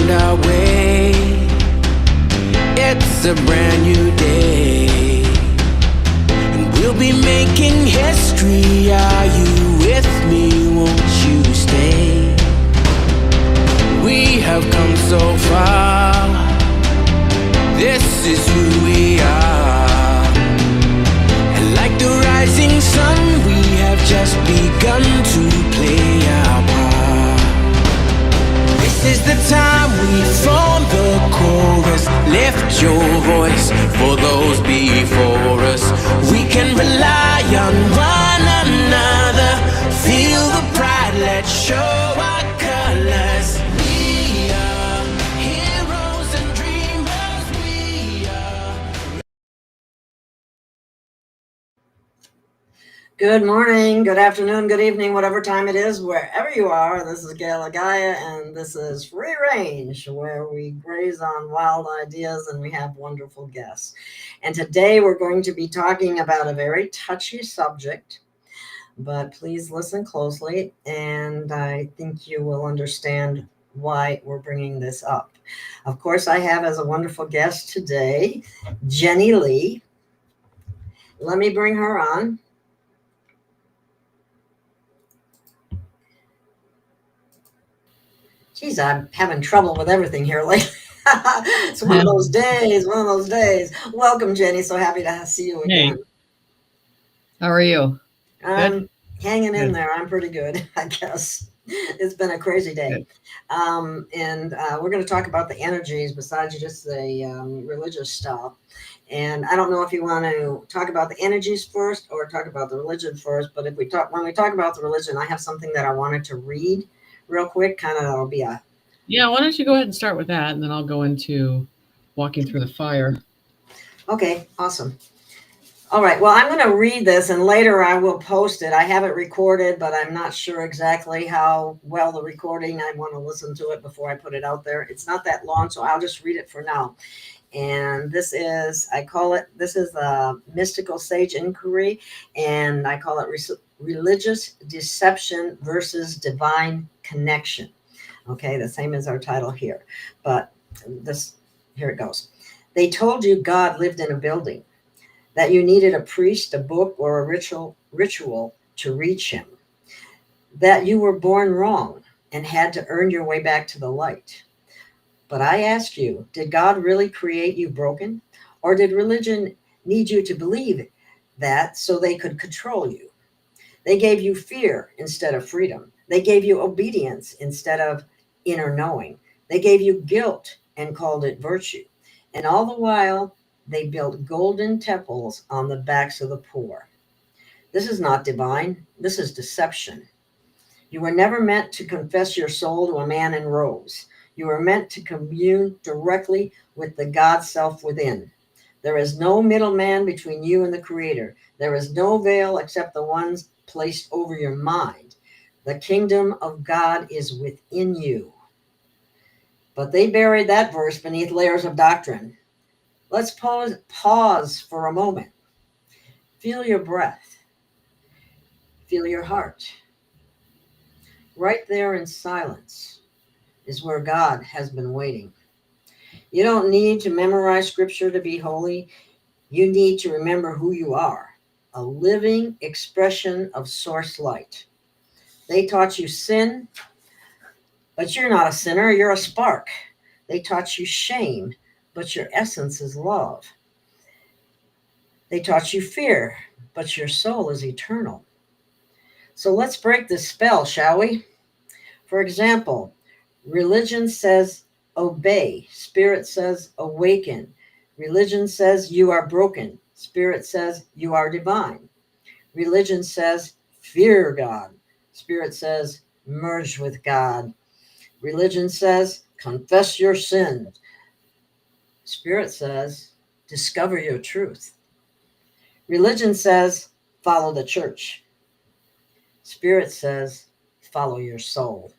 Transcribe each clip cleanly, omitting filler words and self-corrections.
found our way. It's a brand new day, and we'll be making history. Are you with me? Won't you stay? We have come so far. This is who we are. And like the rising sun, we have just begun to play our part. This is the time we form the chorus. Lift your voice for those before us. We can rely on one another. Feel the pride, let's show our colors. We are heroes and dreamers. We are. Good morning, good afternoon, good evening, whatever time it is, wherever you are. This is Gail, and this is Free Range, where we graze on wild ideas and we have wonderful guests. And today we're going to be talking about a very touchy subject, but please listen closely, and I think you will understand why we're bringing this up. Of course, I have as a wonderful guest today, Jenny Lee. Let me bring her on. Geez, I'm having trouble with everything here lately. It's one of those days. Welcome, Jenny. So happy to see you again. Hey. How are you? I'm hanging in there. I'm pretty good, I guess. It's been a crazy day. And we're going to talk about the energies besides just the religious stuff. And I don't know if you want to talk about the energies first or talk about the religion first. But when we talk about the religion, I have something that I wanted to read real quick. Kind of that'll be a... Yeah, why don't you go ahead and start with that, and then I'll go into walking through the fire. Okay, awesome. All right, well, I'm going to read this, and later I will post it. I have it recorded, but I'm not sure exactly how well the recording. I want to listen to it before I put it out there. It's not that long, so I'll just read it for now. And this is a mystical sage inquiry, and I call it religious deception versus divine connection. Okay, the same as our title here, but here it goes. They told you God lived in a building, that you needed a priest, a book, or a ritual to reach him, that you were born wrong and had to earn your way back to the light. But I ask you, did God really create you broken? Or did religion need you to believe that so they could control you? They gave you fear instead of freedom. They gave you obedience instead of inner knowing. They gave you guilt and called it virtue. And all the while, they built golden temples on the backs of the poor. This is not divine. This is deception. You were never meant to confess your soul to a man in robes. You were meant to commune directly with the God self within. There is no middleman between you and the Creator. There is no veil except the ones placed over your mind. The kingdom of God is within you. But they buried that verse beneath layers of doctrine. Let's pause for a moment. Feel your breath. Feel your heart. Right there in silence is where God has been waiting. You don't need to memorize scripture to be holy. You need to remember who you are, a living expression of source light. They taught you sin, but you're not a sinner, you're a spark. They taught you shame, but your essence is love. They taught you fear, but your soul is eternal. So let's break this spell, shall we? For example, religion says obey. Spirit says awaken. Religion says you are broken. Spirit says you are divine. Religion says fear God. Spirit says merge with God. Religion says confess your sins. Spirit says discover your truth. Religion says follow the church. Spirit says follow your soul.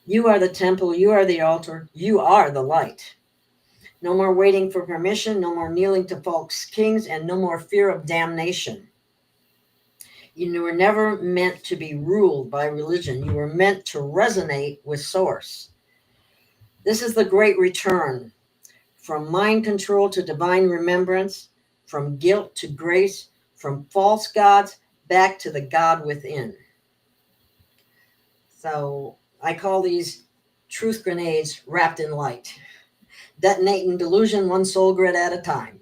You are the temple, you are the altar, you are the light. No more waiting for permission, no more kneeling to false kings, and no more fear of damnation. You were never meant to be ruled by religion. You were meant to resonate with source. This is the great return, from mind control to divine remembrance, from guilt to grace, from false gods back to the God within. So I call these truth grenades wrapped in light, detonating delusion one soul grid at a time.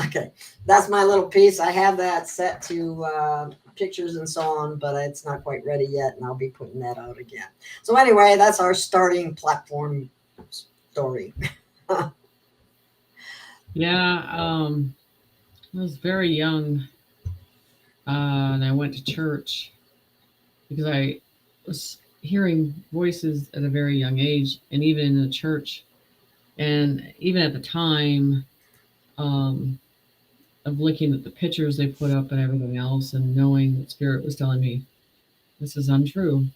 Okay, that's my little piece. I have that set to pictures and so on, but it's not quite ready yet, and I'll be putting that out again. So anyway, that's our starting platform story. Yeah, I was very young, and I went to church because I was hearing voices at a very young age, and even in the church, and even at the time, um, of looking at the pictures they put up and everything else, and knowing that Spirit was telling me this is untrue.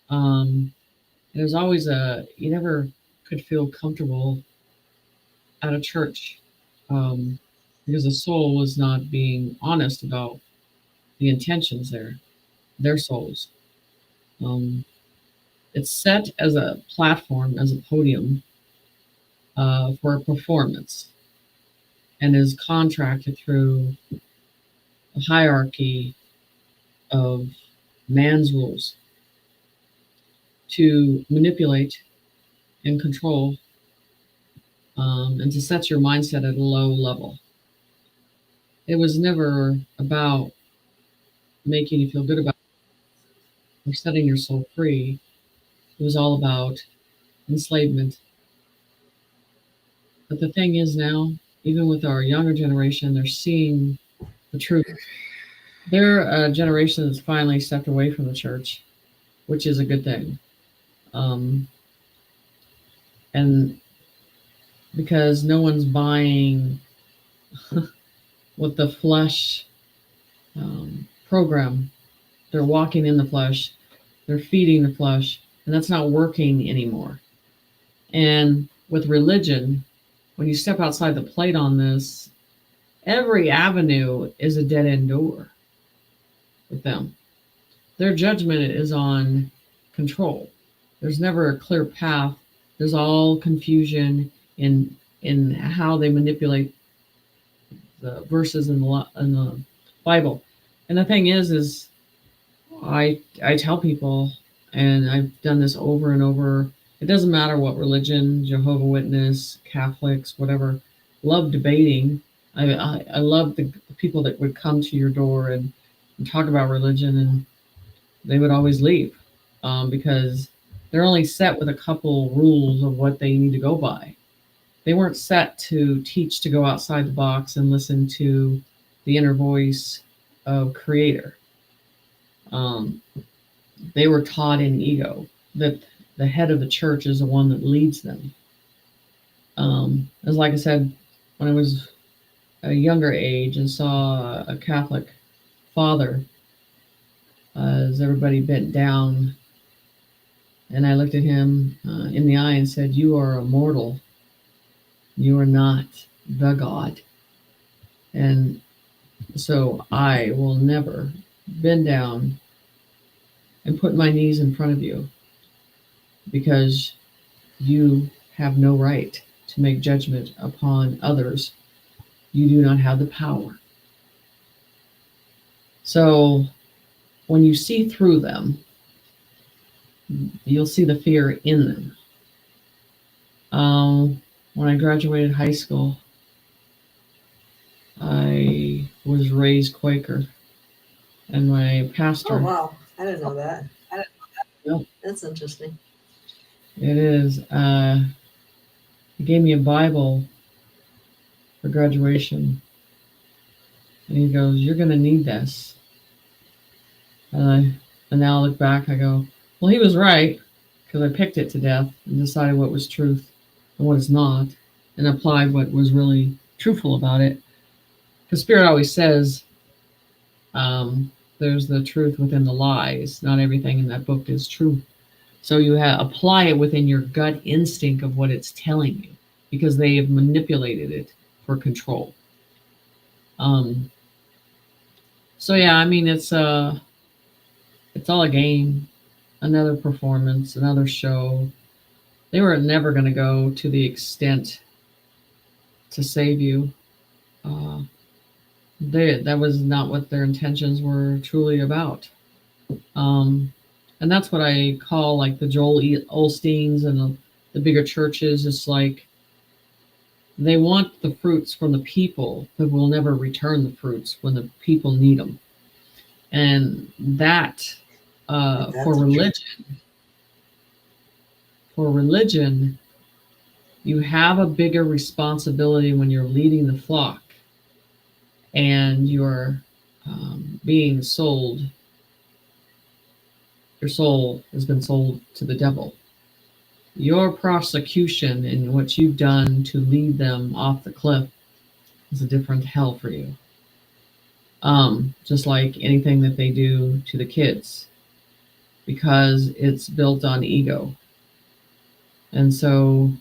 There's always you never could feel comfortable at a church, um, because the soul was not being honest about the intentions there, their souls. Um, it's set as a platform, as a podium, for a performance, and is contracted through a hierarchy of man's rules to manipulate and control, and to set your mindset at a low level. It was never about making you feel good about it or setting your soul free. It was all about enslavement. But the thing is now, even with our younger generation, they're seeing the truth. They're a generation that's finally stepped away from the church, which is a good thing. Um, and because no one's buying what the flesh program, they're walking in the flesh, they're feeding the flesh, and that's not working anymore. And with religion, when you step outside the plate on this, every avenue is a dead end door with them. Their judgment is on control. There's never a clear path. There's all confusion in how they manipulate the verses in the Bible. And the thing is I tell people, and I've done this over and over. It doesn't matter what religion, Jehovah Witness, Catholics, whatever. Love debating. I love the people that would come to your door and talk about religion, and they would always leave, because they're only set with a couple rules of what they need to go by. They weren't set to teach to go outside the box and listen to the inner voice of Creator. Um, they were taught in ego that the head of the church is the one that leads them. As like I said, when I was a younger age and saw a Catholic father, as everybody bent down, and I looked at him in the eye and said, "You are a mortal. You are not the God." And so I will never bend down and put my knees in front of you, because you have no right to make judgment upon others. You do not have the power. So when you see through them, you'll see the fear in them. When I graduated high school, I was raised Quaker, and my pastor. Oh, wow. I didn't know that. Yep. That's interesting. It is. He gave me a Bible for graduation, and he goes, "You're going to need this." And now I look back, I go, well, he was right, because I picked it to death and decided what was truth and what is not, and applied what was really truthful about it. Because Spirit always says, there's the truth within the lies. Not everything in that book is true. So you apply it within your gut instinct of what it's telling you, because they have manipulated it for control. So yeah, I mean, it's all a game, another performance, another show. They were never going to go to the extent to save you. That was not what their intentions were truly about. And that's what I call like the Joel Osteens and the bigger churches. It's like they want the fruits from the people, but will never return the fruits when the people need them. And that for religion, you have a bigger responsibility when you're leading the flock and you're being sold. Your soul has been sold to the devil. Your prosecution and what you've done to lead them off the cliff is a different hell for you. Just like anything that they do to the kids, because it's built on ego. And so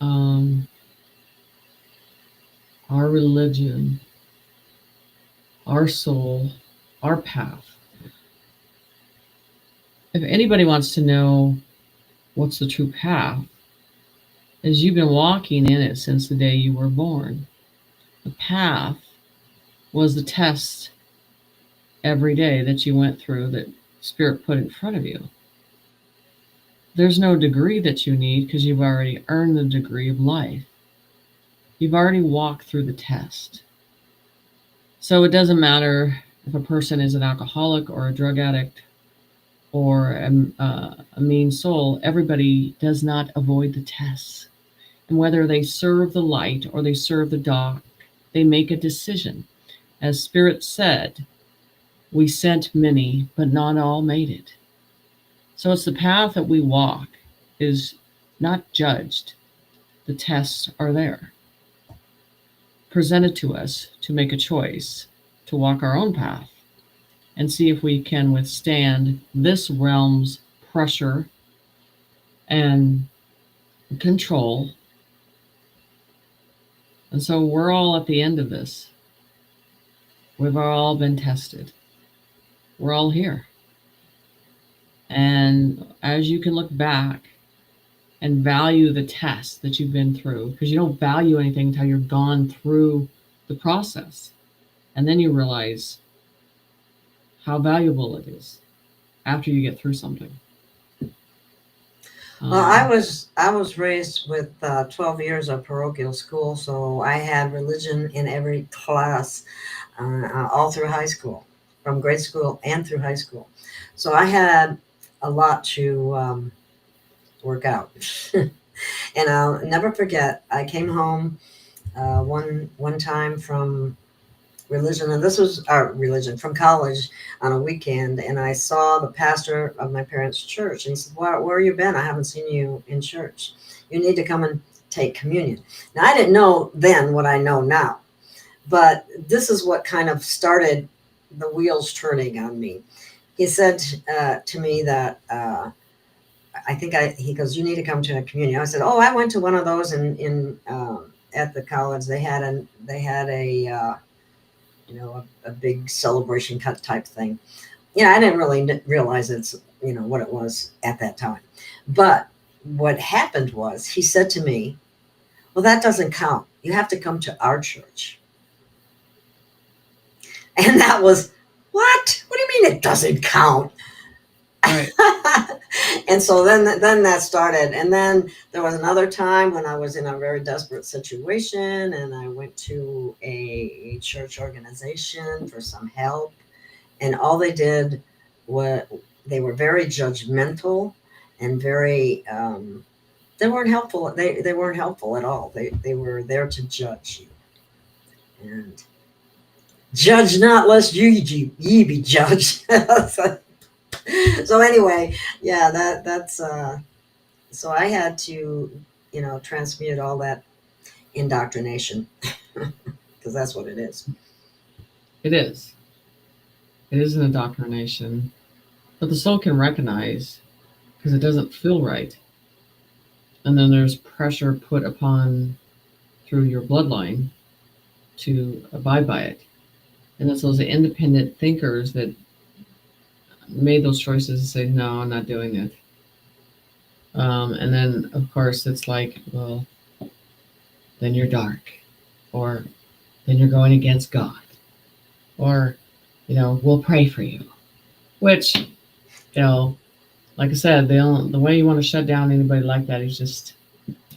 our religion, our soul, our path. If anybody wants to know what's the true path, is you've been walking in it since the day you were born. The path was the test every day that you went through that Spirit put in front of you. There's no degree that you need because you've already earned the degree of life. You've already walked through the test. So it doesn't matter if a person is an alcoholic or a drug addict or a mean soul. Everybody does not avoid the tests. And whether they serve the light or they serve the dark, they make a decision. As Spirit said, we sent many, but not all made it. So it's the path that we walk is not judged. The tests are there, presented to us to make a choice, to walk our own path and see if we can withstand this realm's pressure and control. And so we're all at the end of this. We've all been tested. We're all here. And as you can look back and value the test that you've been through, because you don't value anything until you've gone through the process. And then you realize how valuable it is after you get through something. Well, I was raised with 12 years of parochial school, so I had religion in every class all through high school, from grade school and through high school. So I had a lot to work out. And I'll never forget, I came home one time from religion, and this was our religion, from college on a weekend, and I saw the pastor of my parents' church, and he said, where you been? I haven't seen you in church. You need to come and take communion. Now, I didn't know then what I know now, but this is what kind of started the wheels turning on me. He said to me that he goes, you need to come to a communion. I said, oh, I went to one of those in at the college. They had a a big celebration cut type thing. I didn't really realize it's, what it was at that time. But what happened was he said to me, well, that doesn't count. You have to come to our church. And that was, what? What do you mean it doesn't count? Right. And so then that started. And then there was another time when I was in a very desperate situation, and I went to a church organization for some help. And all they did was they were very judgmental and very they weren't helpful. They weren't helpful at all. They were there to judge you. And judge not lest ye be judged. So anyway, yeah, that's so I had to, transmute all that indoctrination, because that's what it is. It is. It is an indoctrination, but the soul can recognize because it doesn't feel right. And then there's pressure put upon through your bloodline to abide by it. And it's those independent thinkers that made those choices and say, no, I'm not doing it. And then, of course, it's like, well, then you're dark, or then you're going against God, or, we'll pray for you. Which, like I said, the way you want to shut down anybody like that is just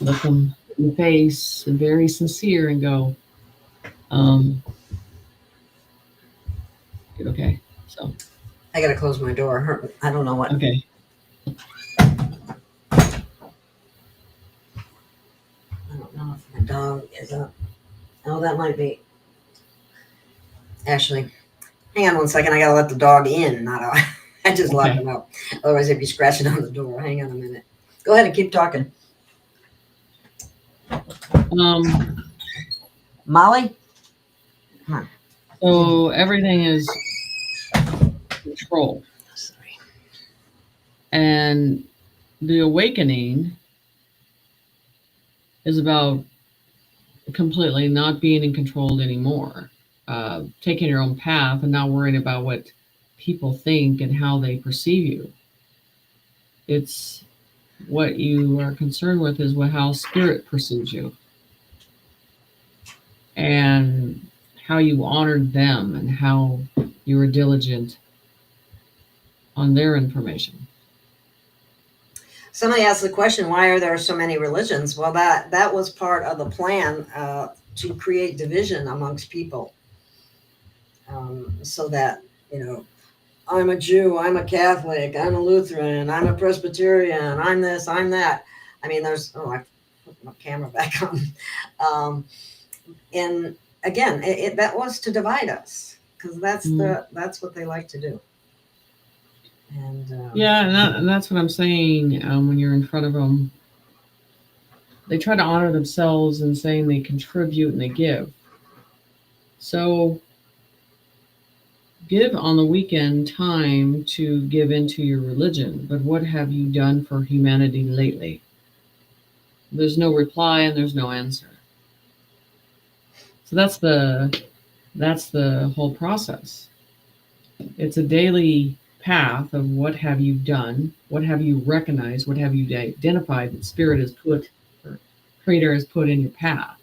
look them in the face and very sincere and go, okay. So, I gotta close my door. I don't know what. okay. I don't know if my dog is up. Oh, that might be. Actually, hang on one second. I gotta let the dog in, not out. I just locked Okay. him out. Otherwise, he'd be scratching on the door. Hang on a minute. Go ahead and keep talking. Molly? So everything is control. Sorry. And the awakening is about completely not being in control anymore, taking your own path and not worrying about what people think and how they perceive you. It's what you are concerned with is how spirit perceives you and how you honored them and how you were diligent on their information. Somebody asked the question, why are there so many religions? Well, that was part of the plan to create division amongst people. So that, I'm a Jew, I'm a Catholic, I'm a Lutheran, I'm a Presbyterian, I'm this, I'm that. I mean, I put my camera back on. And again, that was to divide us, because that's what they like to do. And and that's what I'm saying. When you're in front of them, they try to honor themselves and saying they contribute and they give. So give on the weekend time to give into your religion, but what have you done for humanity lately? There's no reply and there's no answer. So that's the whole process. It's a daily path of what have you done, what have you recognized, what have you identified that spirit has put, or creator has put in your path.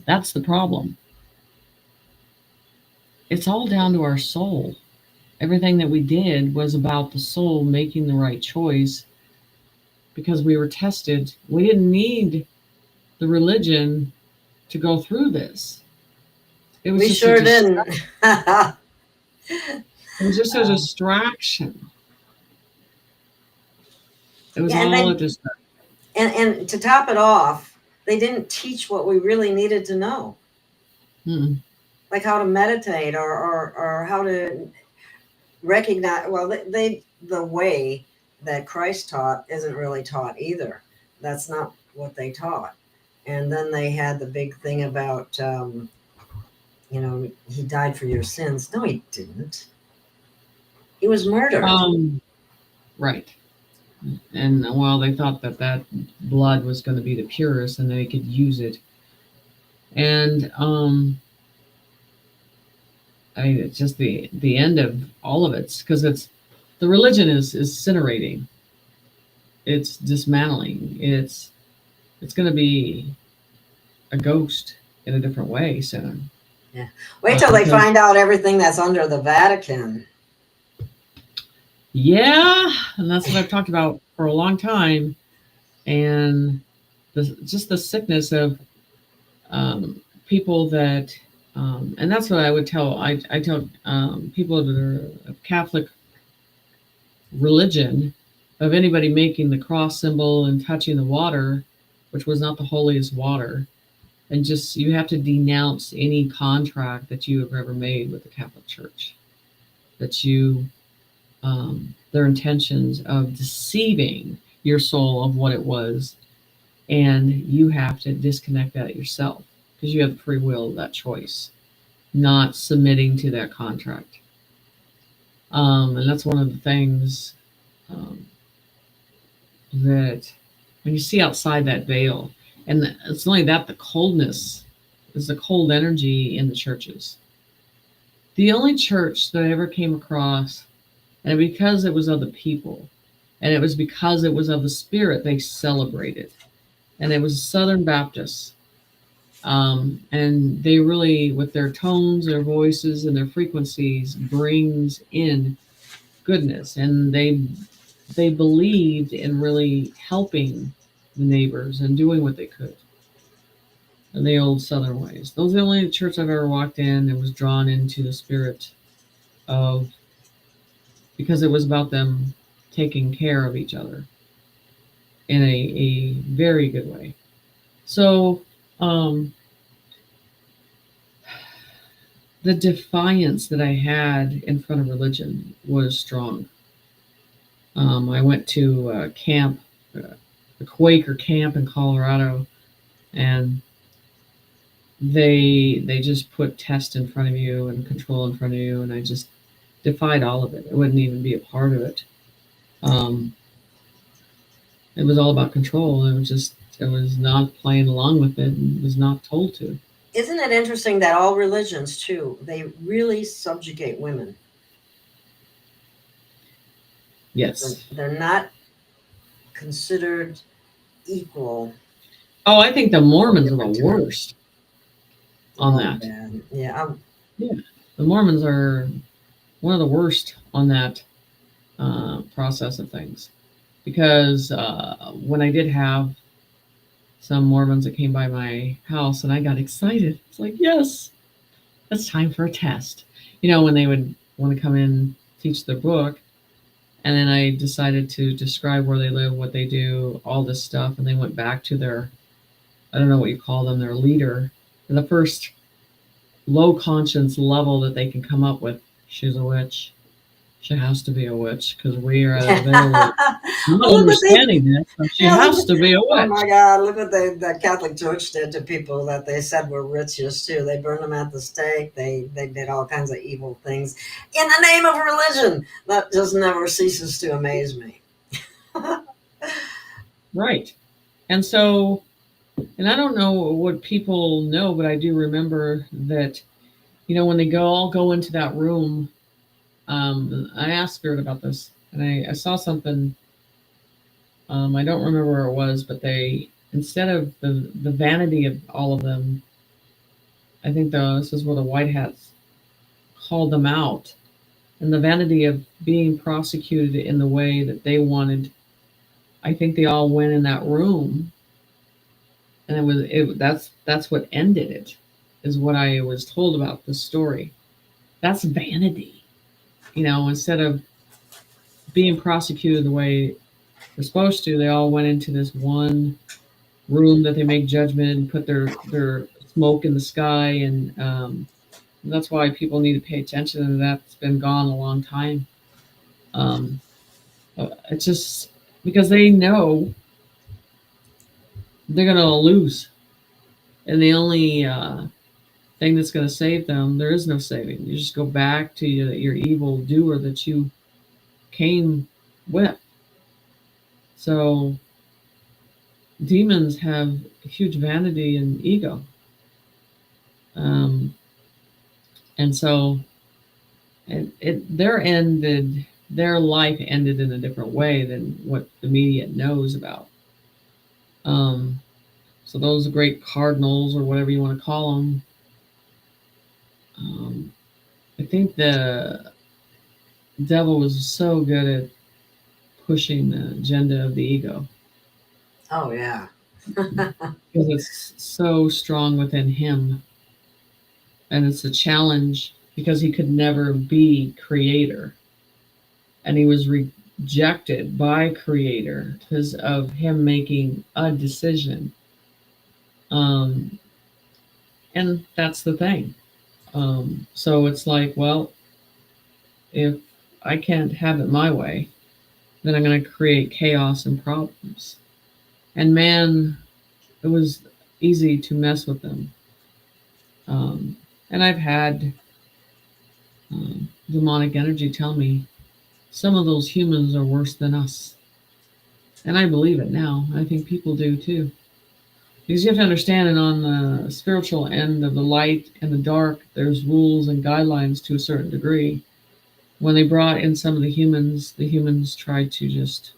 That's the problem. It's all down to our soul. Everything that we did was about the soul making the right choice because we were tested. We didn't need the religion to go through this. It was we just sure didn't. It was just a distraction. It was all a distraction. And to top it off, they didn't teach what we really needed to know. Mm-mm. Like how to meditate or how to recognize. Well, the way that Christ taught isn't really taught either. That's not what they taught. And then they had the big thing about, he died for your sins. No, he didn't. He was murdered. Right. And well, they thought that blood was going to be the purest and they could use it. And I mean, it's just the end of all of it, because the religion is incinerating. It's dismantling. It's going to be a ghost in a different way soon. Yeah. Wait till they find out everything that's under the Vatican. Yeah, and that's what I've talked about for a long time. And just the sickness of people that, and that's what I would tell. I tell people that are of Catholic religion, of anybody making the cross symbol and touching the water, which was not the holiest water, and just you have to denounce any contract that you have ever made with the Catholic Church, that you their intentions of deceiving your soul of what it was, and you have to disconnect that yourself because you have the free will of that choice, not submitting to that contract. And that's one of the things that when you see outside that veil, and it's only that the coldness is the cold energy in the churches. The only church that I ever came across, and because it was other people, And it was because it was of the Spirit they celebrated. And it was Southern Baptists. And they really, with their tones, their voices, and their frequencies, brings in goodness. And they believed in really helping the neighbors and doing what they could in the old Southern ways. Those are the only church I've ever walked in and was drawn into the spirit of, because it was about them taking care of each other in a very good way. So the defiance that I had in front of religion was strong. I went to a camp, a Quaker camp in Colorado, and they just put test in front of you and control in front of you, and I just defied all of it. I wouldn't even be a part of it. It was all about control. It was not playing along with it and was not told to. Isn't it interesting that all religions too, they really subjugate women? Yes. They're not considered equal. Oh, I think the Mormons are the worst on that. Yeah. The Mormons are one of the worst on that process of things. Because when I did have some Mormons that came by my house, and I got excited. It's like, yes, it's time for a test. When they would want to come in, teach their book, and then I decided to describe where they live, what they do, all this stuff, and they went back to their, I don't know what you call them, their leader. And the first low conscience level that they can come up with, she's a witch. She has to be a witch because we are not understanding this. So she has to be a witch. Oh my God! Look what the Catholic Church did to people that they said were witches too. They burned them at the stake. They did all kinds of evil things in the name of religion. That just never ceases to amaze me. Right, and so, and I don't know what people know, but I do remember that, when they all go into that room. I asked Spirit about this, and I saw something. I don't remember where it was, but they, instead of the vanity of all of them, I think this is where the white hats called them out, and the vanity of being prosecuted in the way that they wanted. I think they all went in that room, and that's what ended it, is what I was told about the story. That's vanity. Instead of being prosecuted the way they're supposed to, they all went into this one room that they make judgment and put their smoke in the sky. And that's why people need to pay attention to that. It's been gone a long time. It's just because they know they're going to lose. And the only thing that's going to save them, there is no saving. You just go back to your evil doer that you came with. So demons have huge vanity and ego, and so their life ended in a different way than what the media knows about. So those great cardinals, or whatever you want to call them, I think the devil was so good at pushing the agenda of the ego. Oh, yeah. Because it's so strong within him. And it's a challenge because he could never be creator. And he was rejected by creator because of him making a decision. And that's the thing. So it's like, well, if I can't have it my way, then I'm going to create chaos and problems. And man, it was easy to mess with them. And I've had demonic energy tell me some of those humans are worse than us. And I believe it now. I think people do too. Because you have to understand, and on the spiritual end of the light and the dark, there's rules and guidelines to a certain degree. When they brought in some of the humans tried to just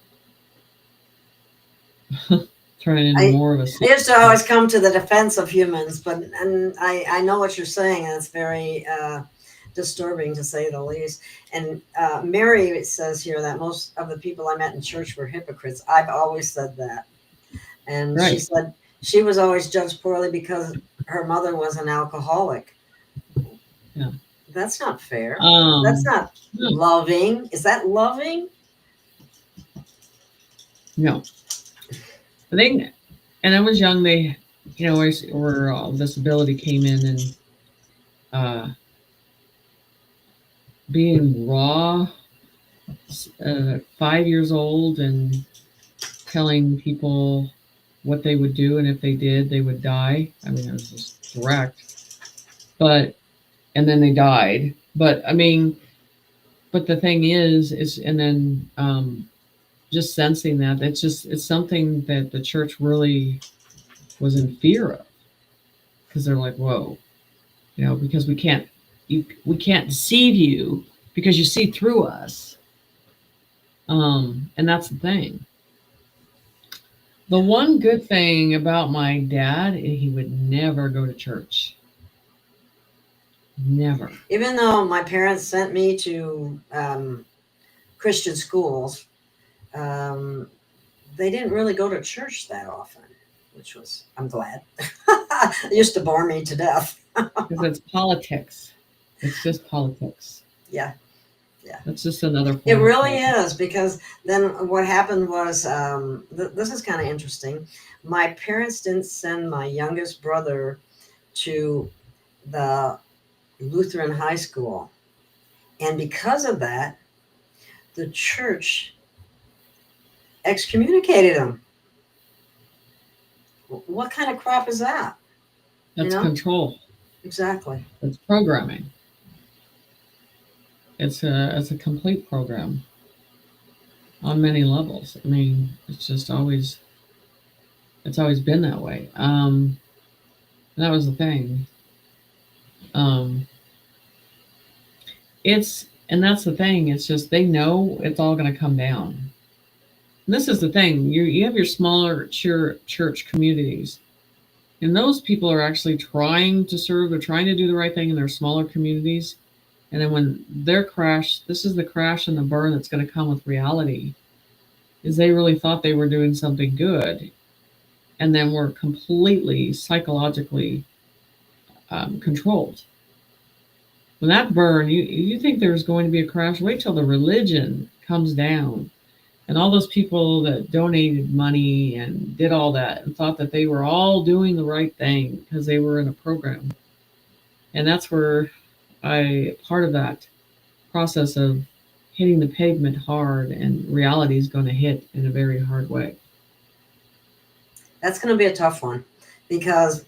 turning into more of a I used to always come to the defense of humans, but and I know what you're saying, and it's very disturbing to say the least. And Mary says here that most of the people I met in church were hypocrites. I've always said that. And she right. said she was always judged poorly because her mother was an alcoholic. Yeah. That's not fair. That's Um, not no, loving. Is that loving? no. I think, and I was young. They, where disability came in, and uh, being raw, 5 years old, and telling people what they would do, and if they did, they would die. I mean, it was just direct. But and then they died. But I mean, but the thing is, and then just sensing that it's something that the church really was in fear of, because they're like, whoa, because we can't deceive you because you see through us. And that's the thing. The one good thing about my dad, he would never go to church. Never. Even though my parents sent me to Christian schools, um, they didn't really go to church that often, which was, I'm glad. It used to bore me to death. Because it's politics. It's just politics. Yeah. That's just another form It of really politics. is, because then what happened was this is kind of interesting. My parents didn't send my youngest brother to the Lutheran high school. And because of that, the church excommunicated him. What kind of crap is that? That's control. Exactly. It's programming. It's a complete program on many levels. I mean, it's always been that way. And that was the thing. And that's the thing. It's just they know it's all going to come down. And this is the thing. You have your smaller church communities, and those people are actually trying to serve. They're trying to do the right thing in their smaller communities. And then when they're crashed, this is the crash and the burn that's going to come with reality. Is they really thought they were doing something good, and then were completely psychologically controlled. When that burn, you think there's going to be a crash. Wait till the religion comes down, and all those people that donated money and did all that and thought that they were all doing the right thing because they were in a program. And that's where part of that process of hitting the pavement hard, and reality is going to hit in a very hard way. That's going to be a tough one, because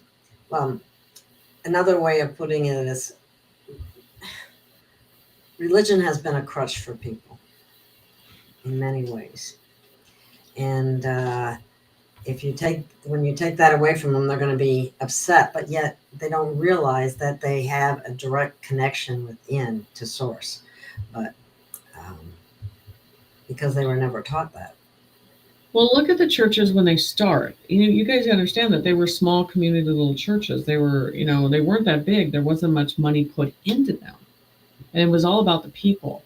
another way of putting it is religion has been a crutch for people in many ways. And when you take that away from them, they're going to be upset, but yet they don't realize that they have a direct connection within to source, but because they were never taught that. Well, look at the churches when they start. You guys understand that they were small community little churches. They were, they weren't that big. There wasn't much money put into them, and it was all about the people.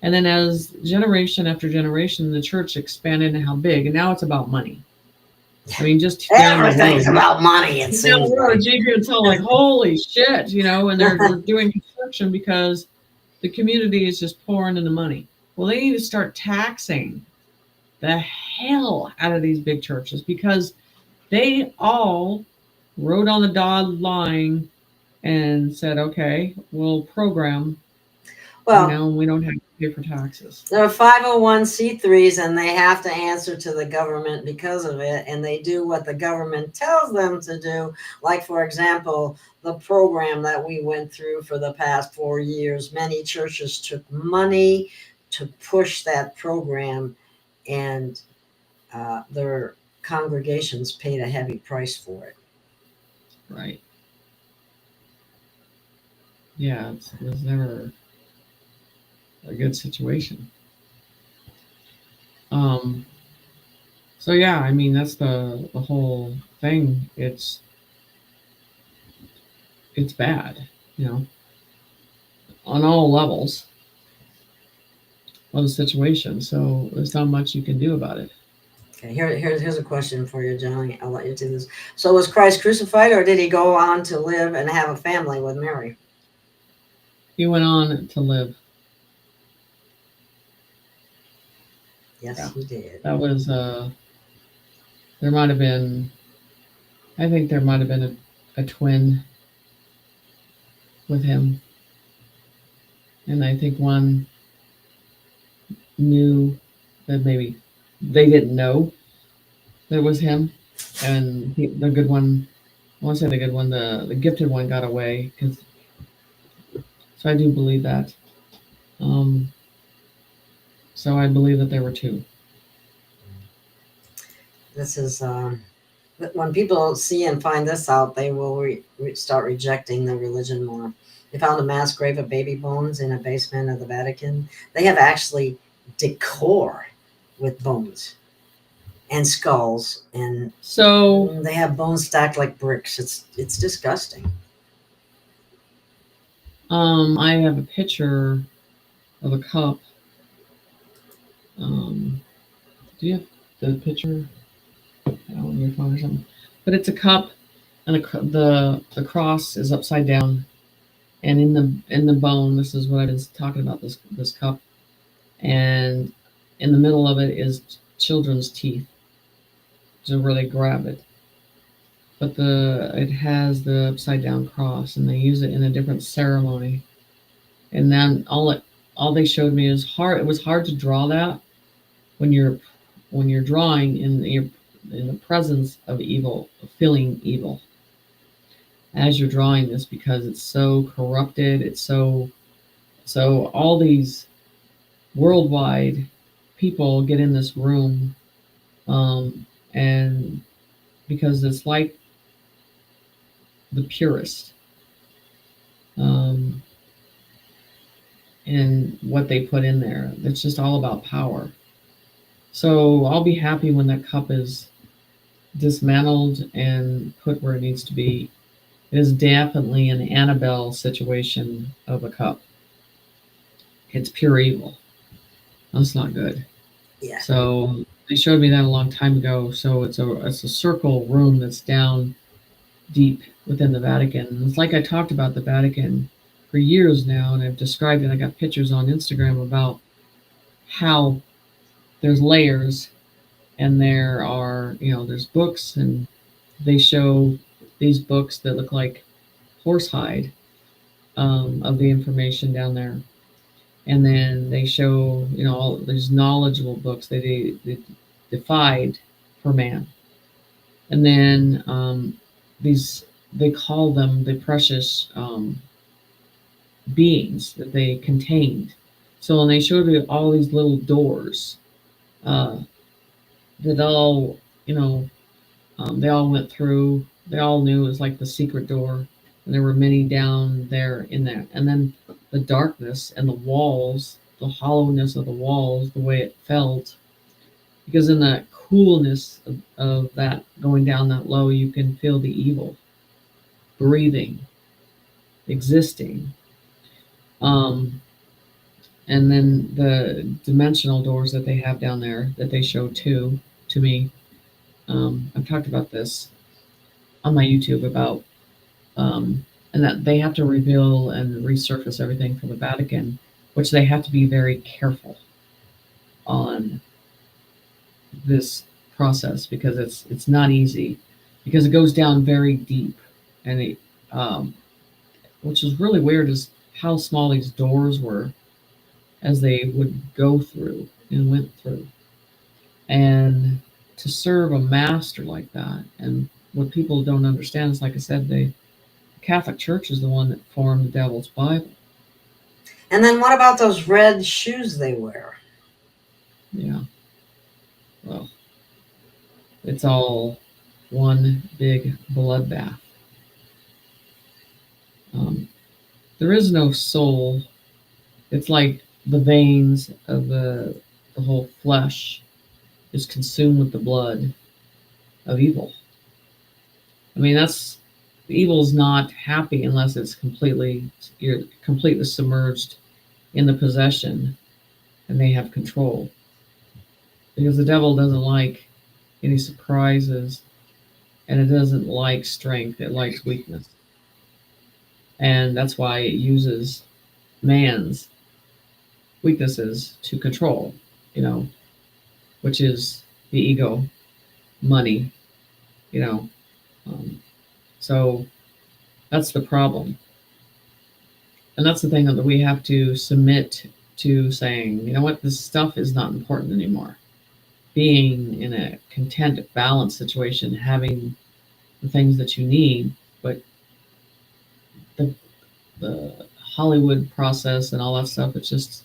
And then as generation after generation, the church expanded into how big, and now it's about money. I mean, just everything's about money. It seems like you can tell, like, holy shit, and they're doing construction because the community is just pouring in the money. Well, they need to start taxing the hell out of these big churches, because they all wrote on the dotted line and said, okay, we'll program. Well, we don't have to pay for taxes. There are 501c3s, and they have to answer to the government because of it, and they do what the government tells them to do. Like, for example, the program that we went through for the past 4 years, many churches took money to push that program, and their congregations paid a heavy price for it. Right. Yeah, it was never a good situation. So yeah, I mean that's the whole thing. It's bad, you know, on all levels of the situation. So there's not much you can do about it. Okay, here's a question for you, John. I'll let you do this. So was Christ crucified, or did he go on to live and have a family with Mary? He went on to live. Yes, Yeah. he did. That was there might have been, I think there might have been a twin with him, and I think one knew that maybe they didn't know that it was him, and the good one, I want to say the good one, the gifted one got away. Cause, so I do believe that. Um, so I believe that there were two. This is when people see and find this out, they will start rejecting the religion more. They found a mass grave of baby bones in a basement of the Vatican. They have actually decor with bones and skulls, and So they have bones stacked like bricks. It's disgusting. I have a picture of a cup. Do you have the picture on your phone or something? But it's a cup, and the cross is upside down, and in the bone, this is what I've been talking about. This cup, and in the middle of it is children's teeth, so where they grab it. But it has the upside down cross, and they use it in a different ceremony. And then all they showed me is hard. It was hard to draw that when you're drawing in the presence of evil, feeling evil as you're drawing this, because it's so corrupted. It's so all these worldwide people get in this room, and because it's like the purest, um, and what they put in there. It's just all about power. So I'll be happy when that cup is dismantled and put where it needs to be. It is definitely an Annabelle situation of a cup. It's pure evil. That's not good. Yeah. So they showed me that a long time ago. So it's a circle room that's down deep within the Vatican. And it's like I talked about the Vatican for years now, and I've described it. I got pictures on Instagram about how there's layers, and there's books, and they show these books that look like horsehide, of the information down there. And then they show, all these knowledgeable books that they defied for man. And then they call them the precious beings that they contained. So when they showed me all these little doors, that all, they all went through, they all knew it was like the secret door. And there were many down there in there. And then the darkness and the walls, the hollowness of the walls, the way it felt. Because in the coolness of that, going down that low, you can feel the evil breathing, existing. And then the dimensional doors that they have down there that they show too, to me. I've talked about this on my YouTube about, and that they have to reveal and resurface everything from the Vatican, which they have to be very careful on this process, because it's not easy, because it goes down very deep, and which is really weird is how small these doors were as they would go through and went through, and to serve a master like that. And what people don't understand is, like I said, the Catholic Church is the one that formed the Devil's Bible. And then what about those red shoes they wear? Yeah. Well, it's all one big bloodbath. There is no soul. It's like the veins of the whole flesh is consumed with the blood of evil. I mean, evil's not happy unless you're completely submerged in the possession and they have control. Because the devil doesn't like any surprises, and it doesn't like strength, it likes weakness. And that's why it uses man's weaknesses to control, which is the ego, money, so that's the problem. And that's the thing that we have to submit to, saying, you know what, this stuff is not important anymore. Being in a content, balanced situation, having the things that you need, but the Hollywood process and all that stuff, it's just,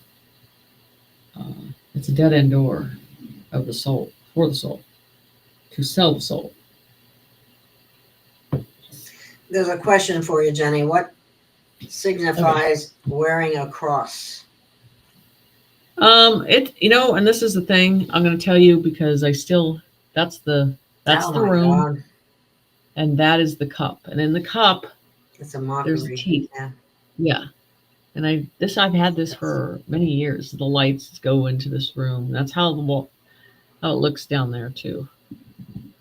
it's a dead end door of the soul, for the soul, to sell the soul. There's a question for you, Jenny. What signifies wearing a cross? And this is the thing I'm going to tell you, because that's the room. God. And that is the cup. And in the cup, It's a mockery. there's teeth. Yeah. And I've had this for many years. The lights go into this room. That's how it looks down there too.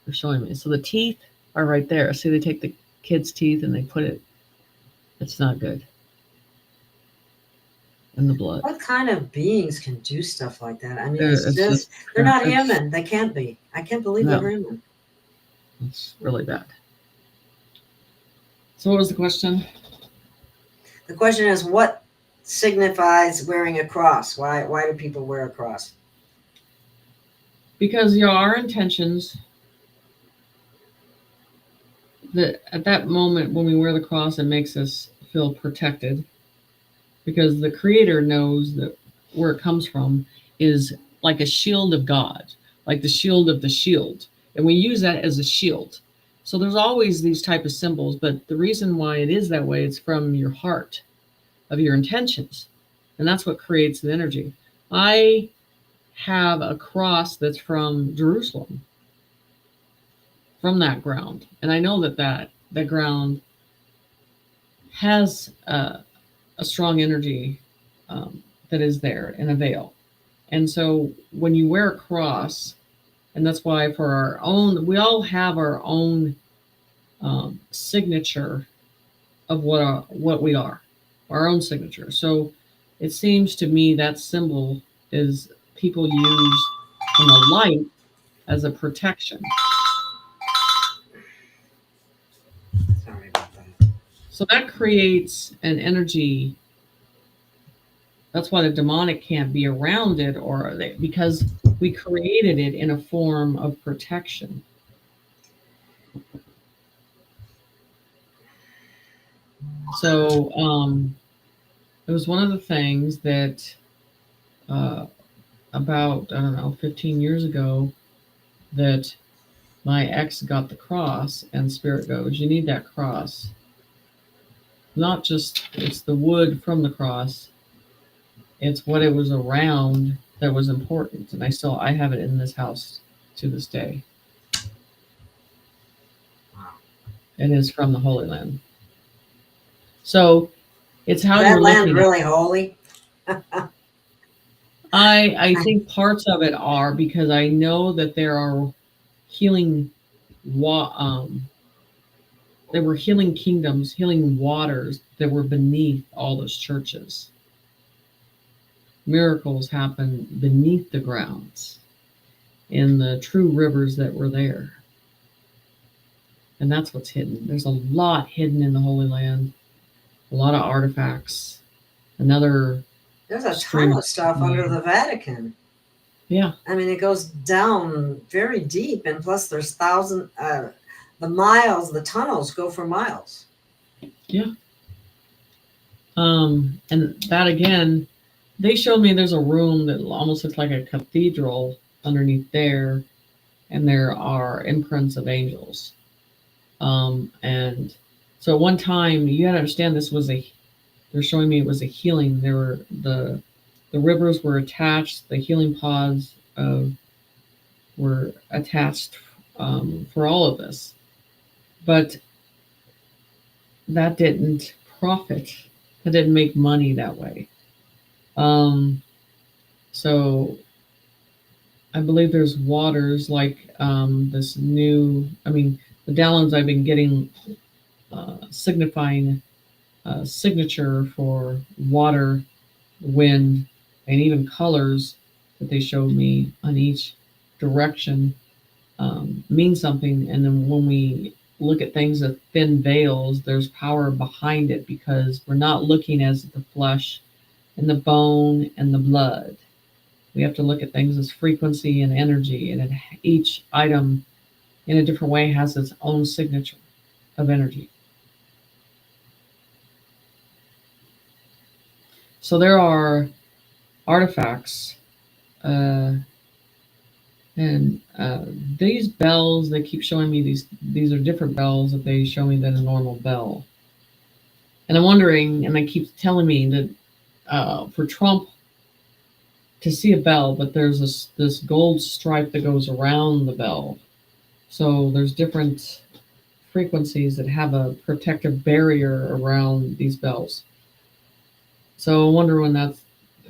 They're showing me. So the teeth are right there. See, they take the kid's teeth and they put it. It's not good. And the blood. What kind of beings can do stuff like that? I mean, they're not human. They can't be. I can't believe they're human. It's really bad. So what was the question? The question is, what signifies wearing a cross? Why do people wear a cross? Because our intentions, that at that moment when we wear the cross, it makes us feel protected, because the Creator knows that where it comes from is like a shield of God, like the shield of the shield. And we use that as a shield. So there's always these type of symbols, but the reason why it is that way, it's from your heart, of your intentions. And that's what creates the energy. I have a cross that's from Jerusalem, from that ground. And I know that ground has a strong energy that is there in a veil. And so when you wear a cross, and that's why for our own, we all have our own signature of what we are, our own signature. So it seems to me that symbol is people use in the light as a protection. Sorry about that. So that creates an energy. That's why the demonic can't be around it, because we created it in a form of protection. So it was one of the things that about, 15 years ago, that my ex got the cross, and Spirit goes, you need that cross. Not just, it's the wood from the cross, it's what it was around that was important. And I have it in this house to this day. Wow. It is from the Holy Land. So it's how that you're land looking really holy. I think parts of it are, because I know that there are healing there were healing kingdoms, healing waters that were beneath all those churches. Miracles happened beneath the grounds, in the true rivers that were there. And that's what's hidden. There's a lot hidden in the Holy Land, a lot of artifacts. There's a ton of stuff under the Vatican. Yeah. I mean, it goes down very deep, and plus there's the tunnels go for miles. Yeah. And that again, they showed me there's a room that almost looks like a cathedral underneath there, and there are imprints of angels. And so at one time, you got to understand, they're showing me it was a healing. There were the rivers were attached, the healing pods of were attached for all of this. But that didn't profit. That didn't make money that way. So I believe there's waters like this new, the downloads I've been getting signifying signature for water, wind, and even colors that they showed me on each direction mean something. And then when we look at things as thin veils, there's power behind it, because we're not looking as the flesh and the bone and the blood. We have to look at things as frequency and energy, and each item in a different way has its own signature of energy. So there are artifacts, and these bells, they keep showing me these are different bells that they show me than a normal bell. And I'm wondering, and they keep telling me that for Trump to see a bell, but there's this gold stripe that goes around the bell. So there's different frequencies that have a protective barrier around these bells. So I wonder when that's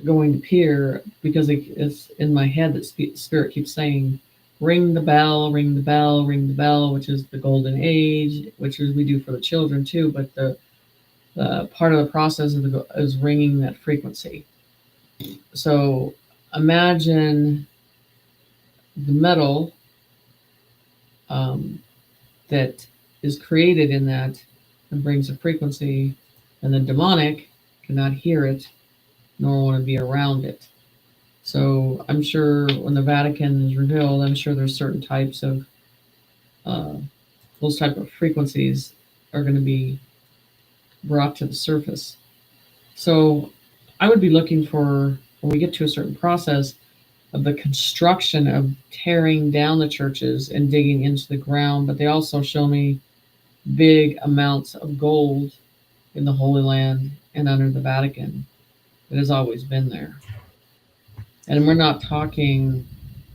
going to appear, because it's in my head that Spirit keeps saying, ring the bell, ring the bell, ring the bell, which is the golden age, which is we do for the children too, but the part of the process is ringing that frequency. So imagine the metal that is created in that and brings a frequency, and the demonic cannot hear it nor want to be around it. So I'm sure when the Vatican is revealed, I'm sure there's certain types of those type of frequencies are going to be brought to the surface. So I would be looking for, when we get to a certain process of the construction of tearing down the churches and digging into the ground, but they also show me big amounts of gold in the Holy Land and under the Vatican. It has always been there. And we're not talking,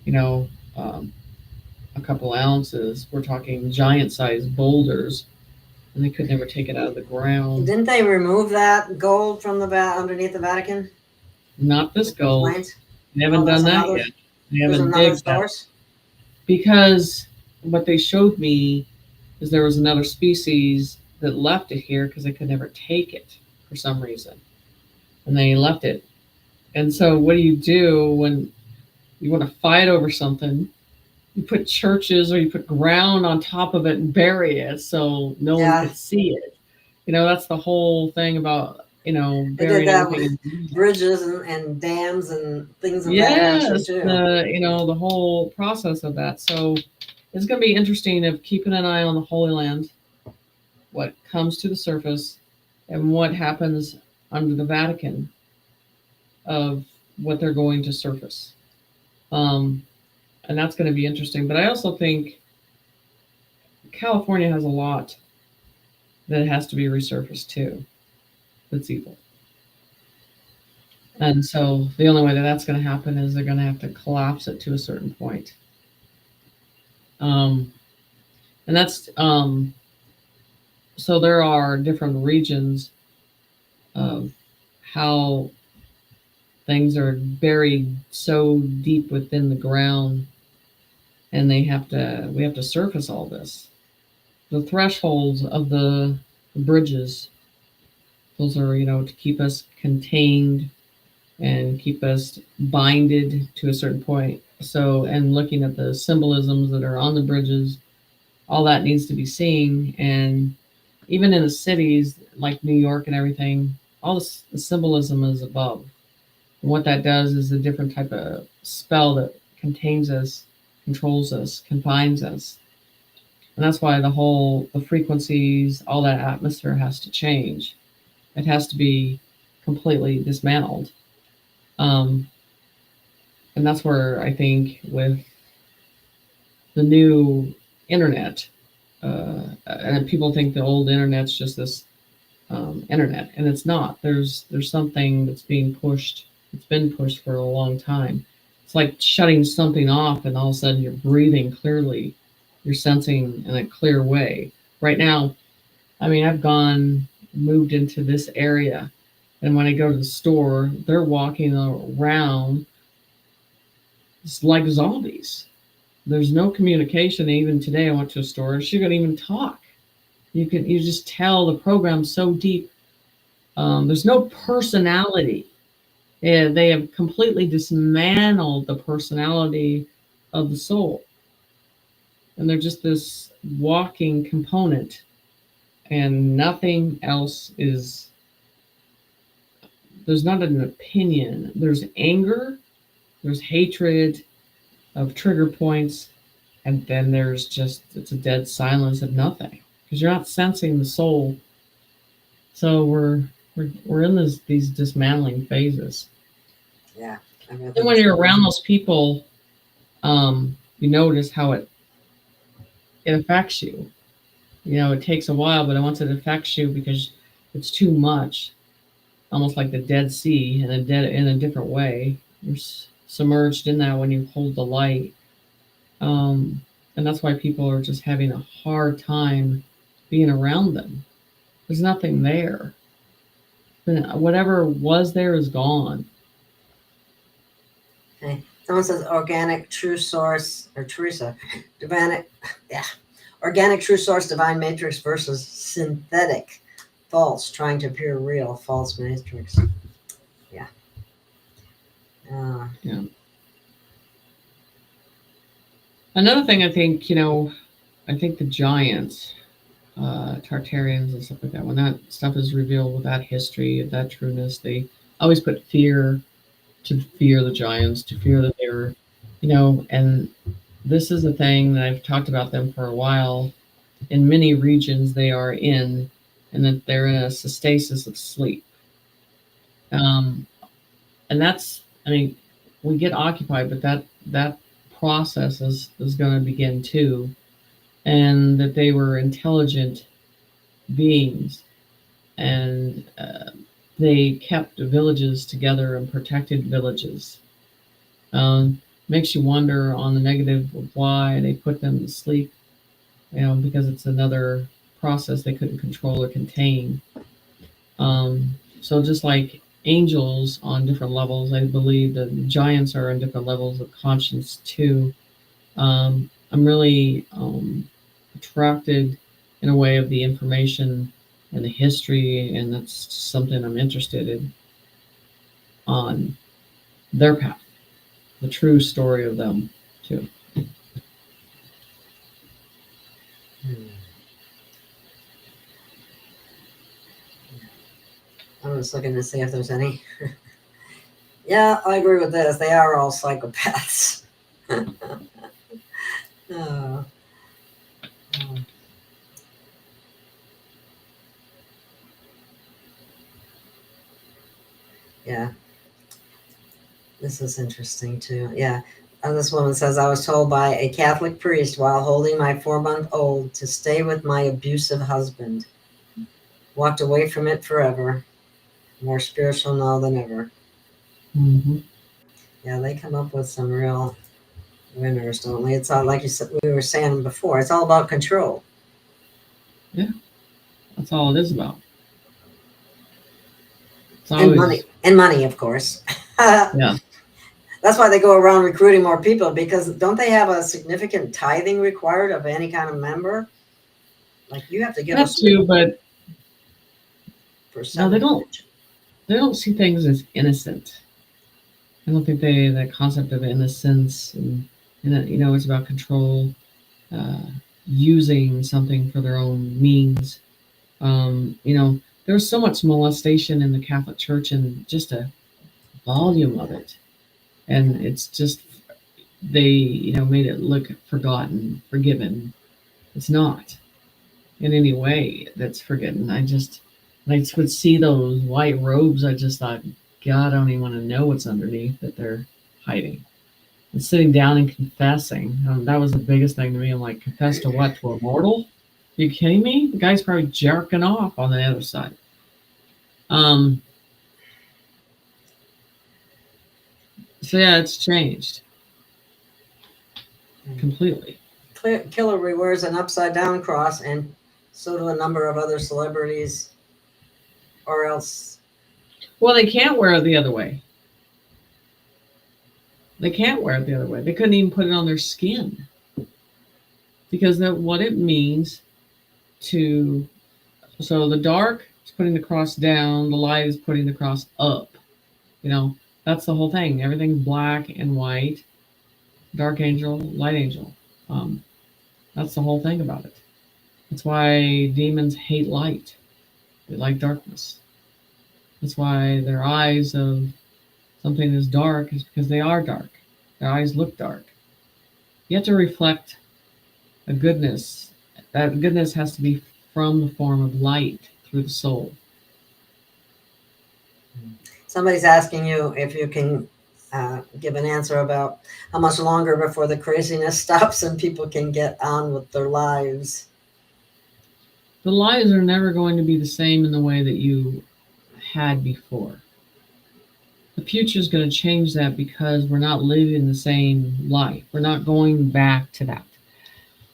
a couple ounces. We're talking giant-sized boulders, and they could never take it out of the ground. Didn't they remove that gold from the underneath the Vatican? Not this gold. They haven't done that yet. They haven't another source? Because what they showed me is there was another species that left it here because they could never take it for some reason. And they left it. And so what do you do when you want to fight over something? You put churches or you put ground on top of it and bury it so no one could see it. That's the whole thing about, burying they did that with bridges and dams and things of that nature too. The whole process of that. So it's going to be interesting of keeping an eye on the Holy Land, what comes to the surface, and what happens under the Vatican of what they're going to surface. And that's going to be interesting. But I also think California has a lot that has to be resurfaced too. That's evil. And so the only way that that's going to happen is they're going to have to collapse it to a certain point. And that's so there are different regions of how things are buried so deep within the ground, and we have to surface all this. The thresholds of the bridges, those are, to keep us contained and keep us binded to a certain point. So, and looking at the symbolisms that are on the bridges, all that needs to be seen. And even in the cities like New York and everything, all the symbolism is above. And what that does is a different type of spell that contains us, controls us, confines us. And that's why the frequencies, all that atmosphere has to change. It has to be completely dismantled. And that's where I think with the new internet, and people think the old internet's just this internet, and it's not. There's something that's being pushed. It's been pushed for a long time. it's like shutting something off, and all of a sudden you're breathing clearly. You're sensing in a clear way. Right now, I mean, I've moved into this area, and when I go to the store, they're walking around it's like zombies. There's no communication. Even today, I went to a store, she couldn't even talk. You just tell the program's so deep. There's no personality. They have completely dismantled the personality of the soul, and they're just this walking component, and nothing else is. There's not an opinion. There's anger, there's hatred of trigger points, and then there's just it's a dead silence of nothing because you're not sensing the soul. So we're in these dismantling phases. Yeah. And when you're around those people, you notice how it affects you. You know, it takes a while, but once it affects you because it's too much, almost like the Dead Sea in a different way. You're submerged in that when you hold the light. And that's why people are just having a hard time being around them. There's nothing there. Whatever was there is gone. Okay. Someone says organic true source or Teresa, organic true source divine matrix versus synthetic false trying to appear real false matrix. Yeah. Yeah. Another thing I think, I think the giants, Tartarians and stuff like that, when that stuff is revealed with that history, that trueness, they always put fear to fear the giants, to fear that they were, and this is a thing that I've talked about them for a while. In many regions they are in, and that they're in a stasis of sleep. And that's, we get occupied, but that process is going to begin too. And that they were intelligent beings, and they kept villages together and protected villages. Makes you wonder on the negative of why they put them to sleep, because it's another process they couldn't control or contain. So just like angels on different levels, I believe that giants are on different levels of conscience too. I'm really attracted in a way of the information and the history, and that's something I'm interested in on their path, the true story of them too. I'm just looking to see if there's any. Yeah, I agree with this. They are all psychopaths. Oh. Yeah. This is interesting too. Yeah. And this woman says, I was told by a Catholic priest while holding my 4-month-old to stay with my abusive husband. Walked away from it forever. More spiritual now than ever. Mm-hmm. Yeah, they come up with some real winners, don't they? It's all like you said, we were saying before. It's all about control. Yeah, that's all it is about. And money, of course. Yeah. That's why they go around recruiting more people, because don't they have a significant tithing required of any kind of member? Like you have to give us too, but no, they percentage. They don't see things as innocent. I don't think the concept of innocence and it's about control, using something for their own means. There's so much molestation in the Catholic Church and just a volume of it. And it's just, they, made it look forgotten, forgiven. It's not in any way that's forgotten. I would see those white robes. I just thought, God, I don't even want to know what's underneath that they're hiding. And sitting down and confessing. That was the biggest thing to me. I'm like, confess to what? To a mortal? Are you kidding me? The guy's probably jerking off on the other side. So yeah, it's changed completely. Hillary wears an upside down cross, and so do a number of other celebrities, or else. Well, they can't wear it the other way. They can't wear it the other way. They couldn't even put it on their skin because what it means to, so the dark is putting the cross down, the light is putting the cross up. You know, that's the whole thing. Everything's black and white, dark angel, light angel. That's the whole thing about it. That's why demons hate light. They like darkness. That's why their eyes of something is dark is because they are dark. Their eyes look dark. You have to reflect a goodness. That goodness has to be from the form of light through the soul. Somebody's asking you if you can give an answer about how much longer before the craziness stops and people can get on with their lives. The lives are never going to be the same in the way that you had before. The future is going to change that because we're not living the same life. We're not going back to that.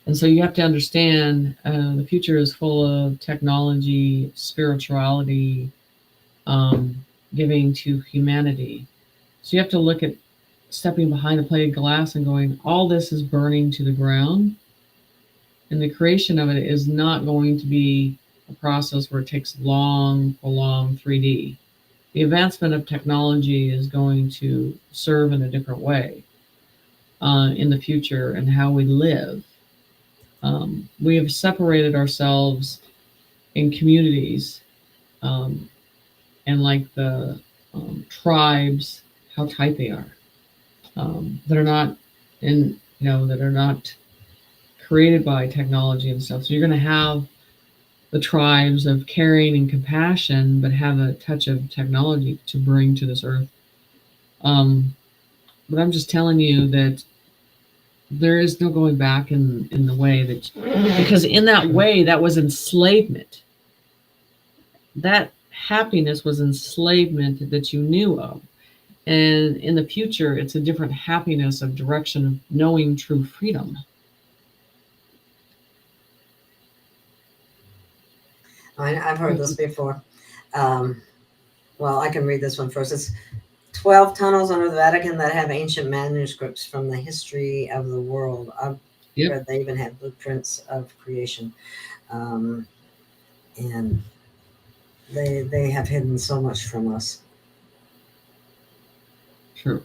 And so you have to understand the future is full of technology, spirituality, giving to humanity. So you have to look at stepping behind a plate of glass and going, all this is burning to the ground. And the creation of it is not going to be a process where it takes long, prolonged 3D. The advancement of technology is going to serve in a different way in the future and how we live. We have separated ourselves in communities and like the tribes, how tight they are, that are not that are not created by technology and stuff. So you're going to have the tribes of caring and compassion, but have a touch of technology to bring to this earth. But I'm just telling you that there is no going back in the way that, because in that way, that was enslavement. That happiness was enslavement that you knew of. And in the future, it's a different happiness of direction of knowing true freedom. I've heard this before. Well, I can read this one first. It's 12 tunnels under the Vatican that have ancient manuscripts from the history of the world. I've read they even have blueprints of creation. And they have hidden so much from us. True.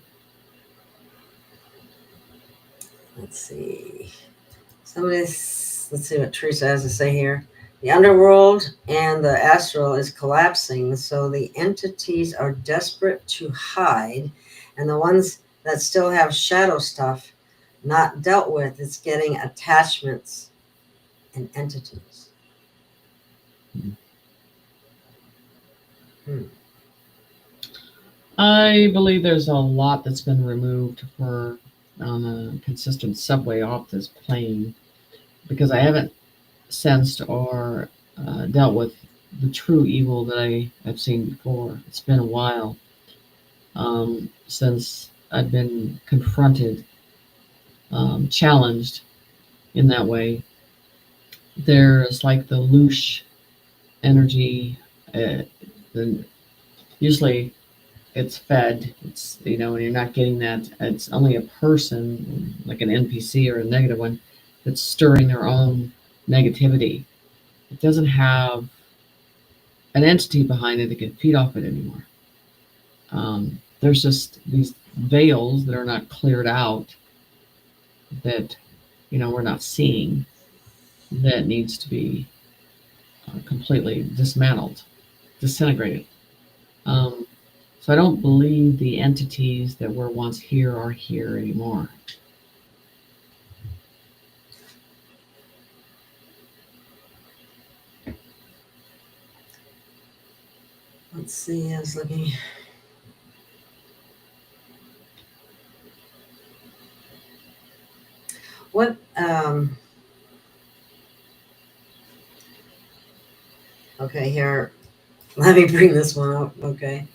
Let's see. Let's see what Teresa has to say here. The Underworld and the Astral is collapsing, so the entities are desperate to hide, and the ones that still have shadow stuff not dealt with, it's getting attachments and entities. I believe there's a lot that's been removed for on a consistent subway off this plane, because I haven't sensed or dealt with the true evil that I have seen before. It's been a while since I've been confronted, challenged in that way. There's like the loosh energy. Usually it's fed. It's, when you're not getting that, it's only a person, like an NPC or a negative one, that's stirring their own negativity. It doesn't have an entity behind it that can feed off it anymore. There's just these veils that are not cleared out that we're not seeing, that needs to be completely dismantled, disintegrated. So I don't believe the entities that were once here are here anymore. Let's see, I was looking. What, okay, here, let me bring this one up, okay.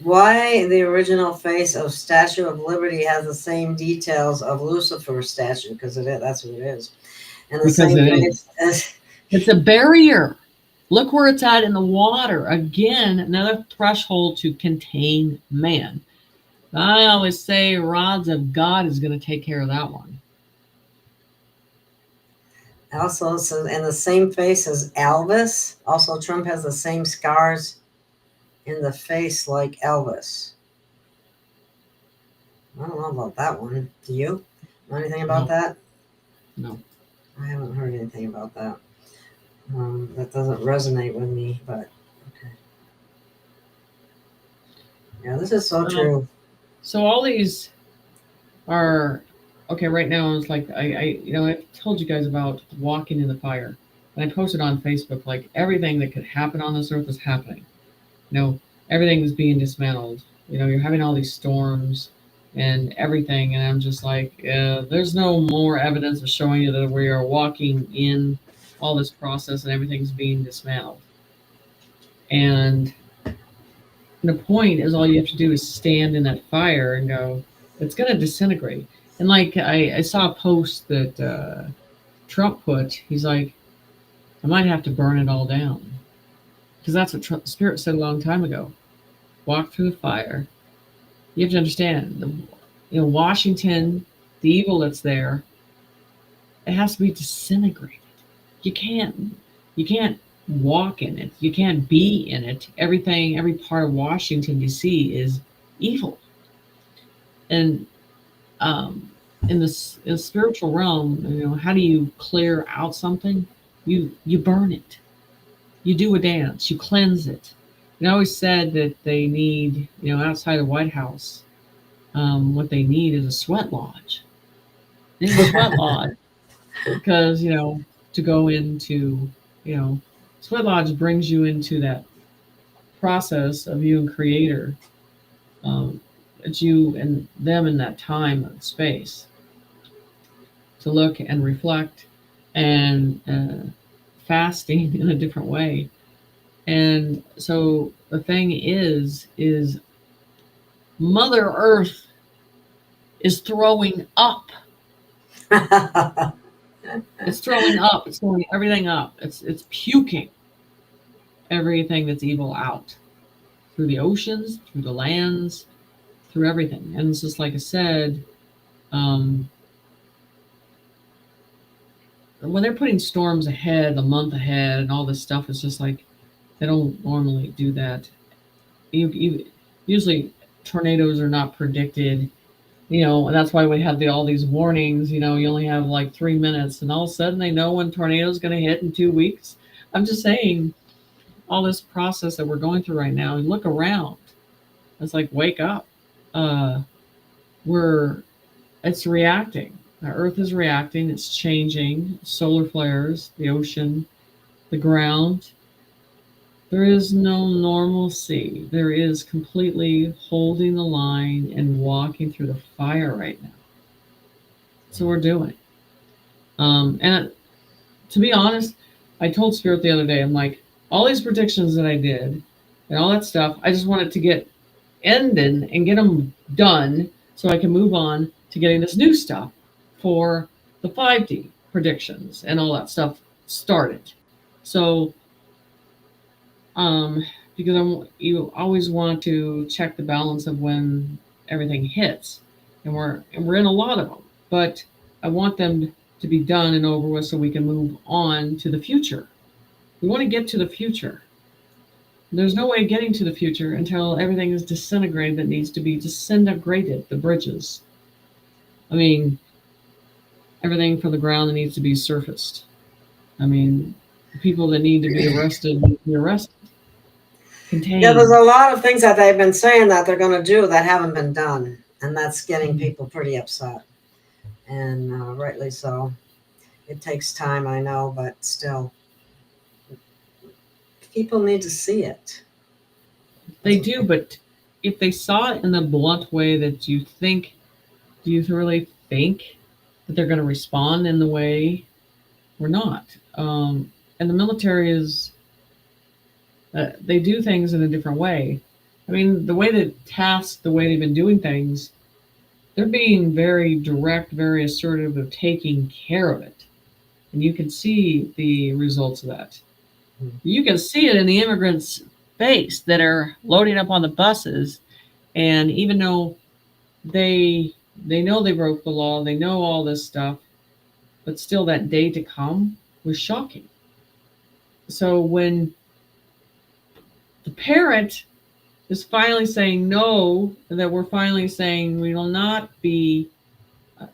Why the original face of Statue of Liberty has the same details of Lucifer's statue? Because that's what it is. And the Because same it is. face as It's a barrier. Look where it's at in the water. Again, another threshold to contain man. I always say rods of God is going to take care of that one. also, so, and the same face as Elvis. Also, Trump has the same scars in the face like Elvis. I don't know about that one. Do you know anything about No. that? No. I haven't heard anything about that. That doesn't resonate with me, but okay. Yeah, this is so true. So all these are okay. Right now, it's like I've told you guys about walking in the fire, and I posted on Facebook like everything that could happen on this earth is happening. Everything is being dismantled. You're having all these storms and everything, and I'm just like, there's no more evidence of showing you that we are walking in all this process and everything's being dismantled. And the point is, all you have to do is stand in that fire and go, it's going to disintegrate. And like I saw a post that Trump put, he's like, I might have to burn it all down. Because that's what Spirit said a long time ago. Walk through the fire. You have to understand, Washington, the evil that's there, it has to be disintegrated. You can't walk in it. You can't be in it. Every part of Washington D.C. is evil. And in the spiritual realm, how do you clear out something? You burn it. You do a dance. You cleanse it. And I always said that they need, outside the White House, what they need is a sweat lodge. They need a sweat lodge because, to go into, sweat lodge brings you into that process of you and Creator. It's you and them in that time and space to look and reflect and fasting in a different way. And so the thing is Mother Earth is throwing up. It's throwing up. It's throwing everything up. It's puking everything that's evil out through the oceans, through the lands, through everything. And it's just like I said, when they're putting storms ahead, a month ahead, and all this stuff, it's just like they don't normally do that. Usually tornadoes are not predicted, and that's why we have all these warnings. You only have like 3 minutes, and all of a sudden they know when tornado is going to hit in 2 weeks. I'm just saying, all this process that we're going through right now, look around. It's like, wake up. It's reacting. The Earth is reacting. It's changing. Solar flares, the ocean, the ground. There is no normalcy. There is completely holding the line and walking through the fire right now. That's what we're doing. And to be honest, I told Spirit the other day, I'm like, all these predictions that I did and all that stuff, I just wanted to get ended and get them done so I can move on to getting this new stuff for the 5D predictions and all that stuff started. So, because you always want to check the balance of when everything hits, and we're in a lot of them, but I want them to be done and over with so we can move on to the future. We want to get to the future. There's no way of getting to the future until everything is disintegrated that needs to be disintegrated, the bridges. I mean, everything from the ground that needs to be surfaced. I mean, the people that need to be arrested need to be arrested. Contained. Yeah, there's a lot of things that they've been saying that they're going to do that haven't been done. And that's getting people pretty upset. And rightly so. It takes time, I know, but still. People need to see it. They do, but if they saw it in the blunt way that you think, do you really think that they're going to respond in the way we're not? And the military is, they do things in a different way. I mean, the way the way they've been doing things, they're being very direct, very assertive of taking care of it. And you can see the results of that. You can see it in the immigrants' face that are loading up on the buses. And even though they know they broke the law, they know all this stuff, but still that day to come was shocking. So when the parent is finally saying no, and that we're finally saying we will not be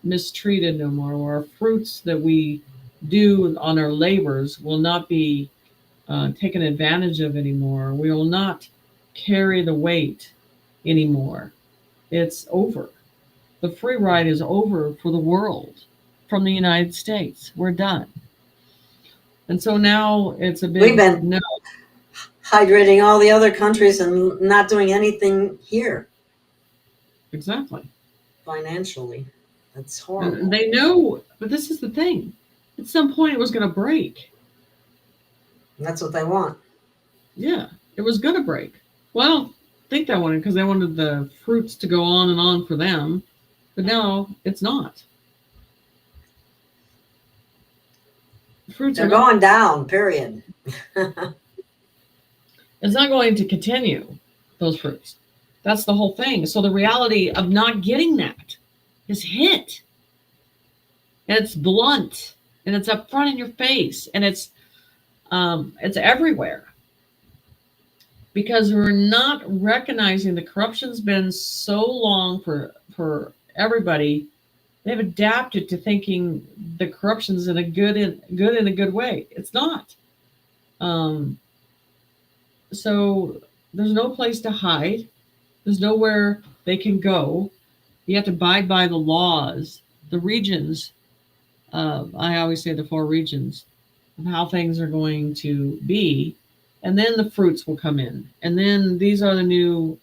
mistreated no more, or our fruits that we do on our labors will not be taken advantage of anymore. We will not carry the weight anymore. It's over. The free ride is over for the world from the United States. We're done. And so now it's a big We've been no. hydrating all the other countries and not doing anything here Exactly. financially. That's horrible. And they know, but this is the thing. At some point, it was going to break. And that's what they want. Yeah, it was going to break. Well, I think they wanted because they wanted the fruits to go on and on for them, but now it's not. The fruits They're are going down, period. It's not going to continue, those fruits. That's the whole thing. So the reality of not getting that is hit. And it's blunt, and it's up front in your face, and it's everywhere. Because we're not recognizing the corruption's been so long for everybody. They've adapted to thinking the corruption's in a good way. It's not. So there's no place to hide. There's nowhere they can go. You have to abide by the laws, the regions. I always say the 4 regions of how things are going to be. And then the fruits will come in. And then these are the new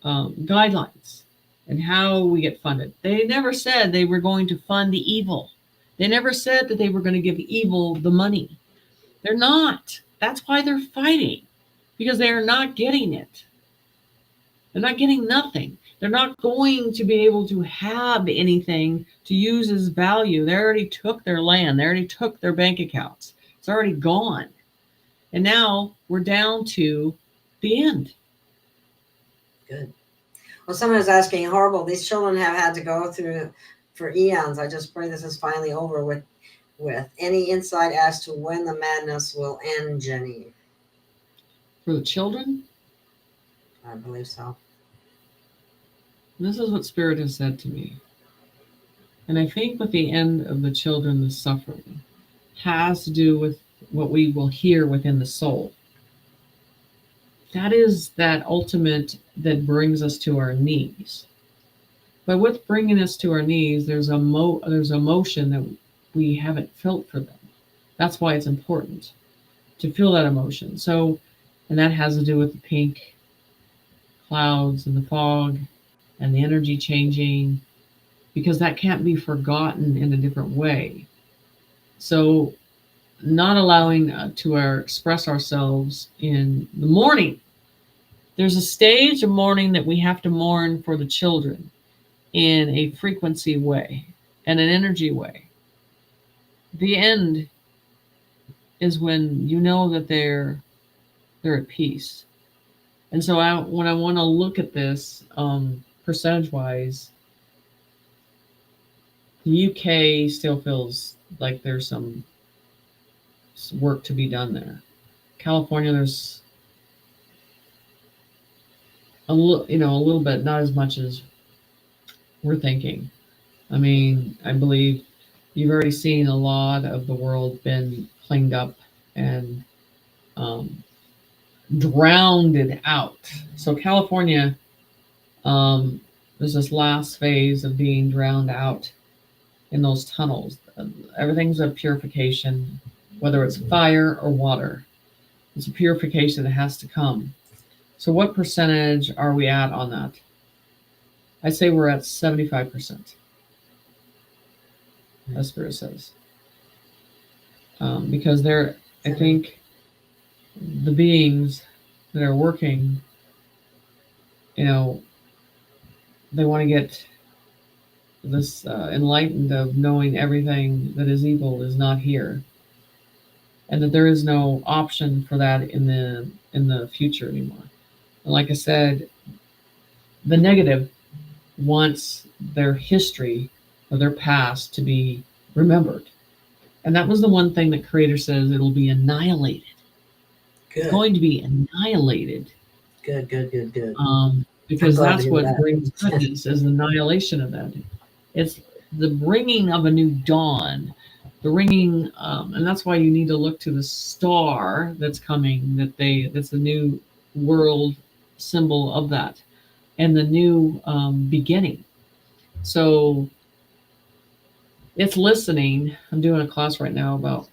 guidelines and how we get funded. They never said they were going to fund the evil. They never said that they were going to give evil the money. They're not. That's why they're fighting, because they are not getting it. They're not getting nothing. They're not going to be able to have anything to use as value. They already took their land. They already took their bank accounts. It's already gone. And now we're down to the end. Good. Well, someone is asking, horrible. These children have had to go through for eons. I just pray this is finally over with. Any insight as to when the madness will end, Jenny? For the children? I believe so. This is what Spirit has said to me. And I think with the end of the children, the suffering has to do with what we will hear within the soul. That is that ultimate that brings us to our knees. But with bringing us to our knees, there's emotion that we haven't felt for them. That's why it's important to feel that emotion. So, and that has to do with the pink clouds and the fog and the energy changing, because that can't be forgotten in a different way. So not allowing to express ourselves in the mourning. There's a stage of mourning that we have to mourn for the children in a frequency way and an energy way. The end is when you know that they're at peace. And so when I want to look at this percentage-wise, the UK still feels like there's some work to be done there. California, there's a little bit, not as much as we're thinking. I mean, I believe you've already seen a lot of the world been cleaned up and drowned it out. So California, there's this last phase of being drowned out in those tunnels. Everything's a purification, whether it's fire or water. It's a purification that has to come. So what percentage are we at on that? I say we're at 75%. As Spirit says. Because I think the beings that are working you know, they want to get this enlightened of knowing everything that is evil is not here, and that there is no option for that in the future anymore. And like I said, the negative wants their history or their past to be remembered. And that was the one thing that Creator says it'll be annihilated. It's Good. going to be annihilated. Good. Because glad to that's hear what that. brings goodness is the annihilation of that. It's the bringing of a new dawn, the ringing, and that's why you need to look to the star that's coming. That's the new world symbol of that, and the new beginning. So it's listening. I'm doing a class right now about,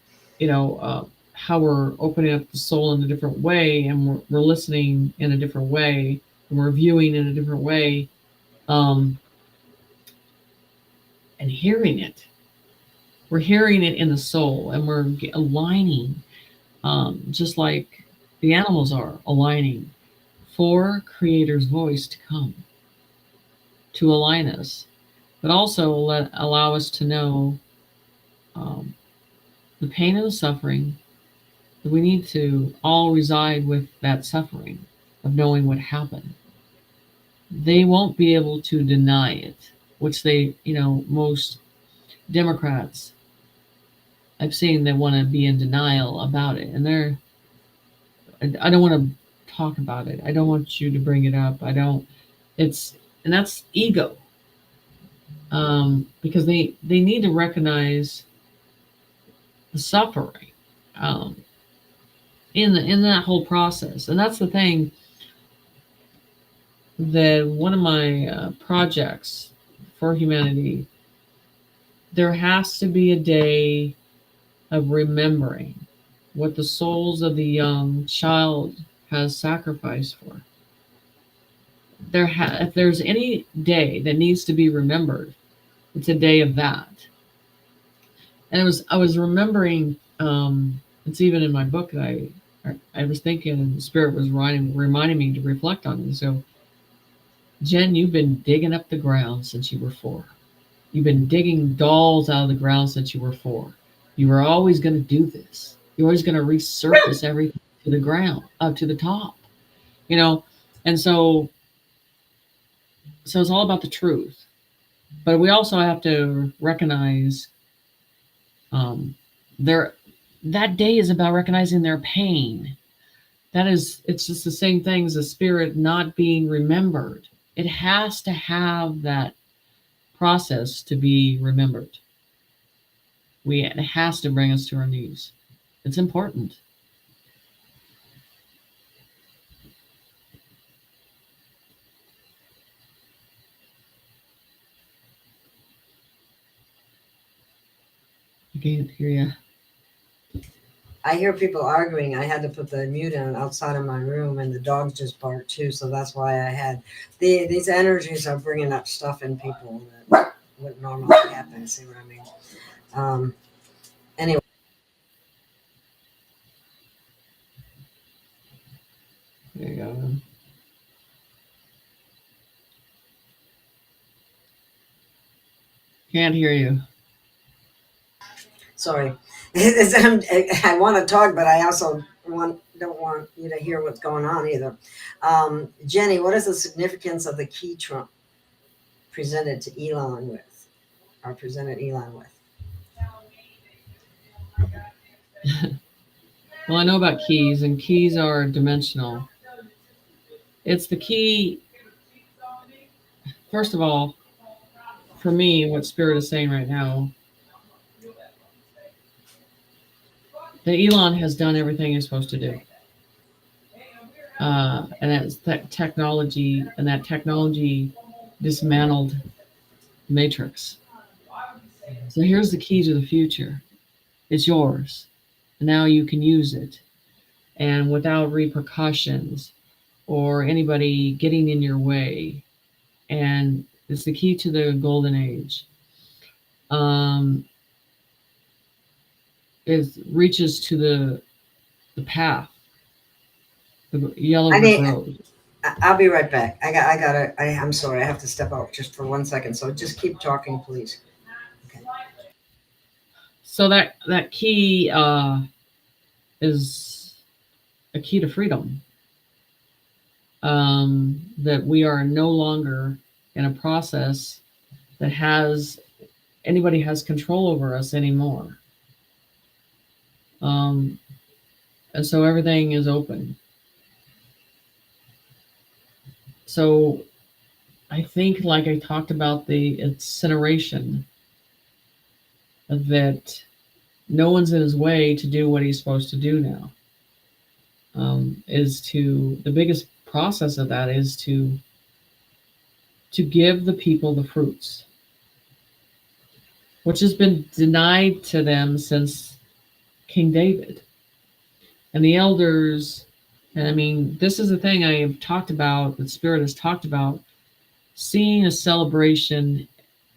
how we're opening up the soul in a different way, and we're listening in a different way, and we're viewing in a different way, and hearing it. We're hearing it in the soul, and we're aligning, just like the animals are aligning for Creator's voice to come to align us, but also allow us to know the pain and the suffering, that we need to all reside with that suffering of knowing what happened. They won't be able to deny it, which they, most Democrats I've seen, they want to be in denial about it. And I don't want to talk about it. I don't want you to bring it up. And that's ego. Because they need to recognize the suffering in that whole process. And that's the thing, that one of my projects for humanity, there has to be a day of remembering what the souls of the young child has sacrificed for. If there's any day that needs to be remembered, it's a day of that. And I was remembering, it's even in my book that I was thinking, and the Spirit was reminding me to reflect on it. So, Jen, you've been digging up the ground since you were 4. You've been digging dolls out of the ground since you were 4. You were always going to do this. You're always going to resurface everything to the ground, up to the top, And so it's all about the truth. But we also have to recognize that day is about recognizing their pain. It's just the same thing as a spirit not being remembered. It has to have that process to be remembered. It has to bring us to our knees. It's important. I can't hear you. I hear people arguing. I had to put the mute on outside of my room, and the dogs just barked too. So that's why I had these energies are bringing up stuff in people that wouldn't normally happen. See what I mean? Anyway. There you go. Can't hear you. Sorry. I want to talk, but I also don't want you to hear what's going on either. Jenny, what is the significance of the key Trump presented Elon with? Well, I know about keys, and keys are dimensional. It's the key. First of all, for me, what Spirit is saying right now, that Elon has done everything he's supposed to do. And that's that technology, and that technology dismantled Matrix. So here's the key to the future. It's yours. Now you can use it, and without repercussions or anybody getting in your way. And it's the key to the golden age. It reaches to the path, the yellow brick road. I'll be right back. I'm sorry. I have to step out just for 1 second. So just keep talking, please. Okay. So that key is a key to freedom. That we are no longer in a process that anybody has control over us anymore. And so everything is open. So I think, like I talked about the incineration, that no one's in his way to do what he's supposed to do now. The biggest process of that is to give the people the fruits, which has been denied to them since King David. And the elders, and I mean, this is the thing I have talked about, that Spirit has talked about, seeing a celebration.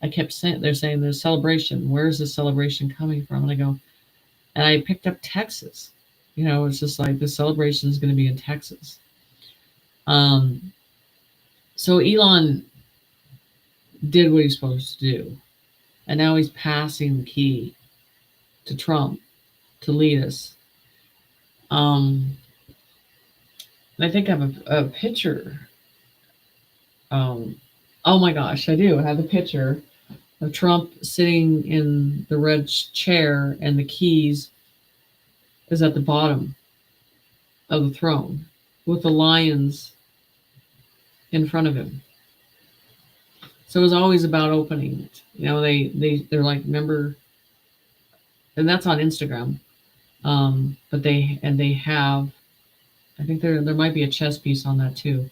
I kept saying, they're saying there's celebration. Where's the celebration coming from? And I go, and I picked up Texas. It's just like the celebration is going to be in Texas. So Elon did what he's supposed to do. And now he's passing the key to Trump to lead us. And I think I have a picture. Oh my gosh, I do. I have a picture of Trump sitting in the red chair, and the keys is at the bottom of the throne with the lions in front of him. So it was always about opening it. They're like, remember, and that's on Instagram. But they have, I think there might be a chess piece on that too.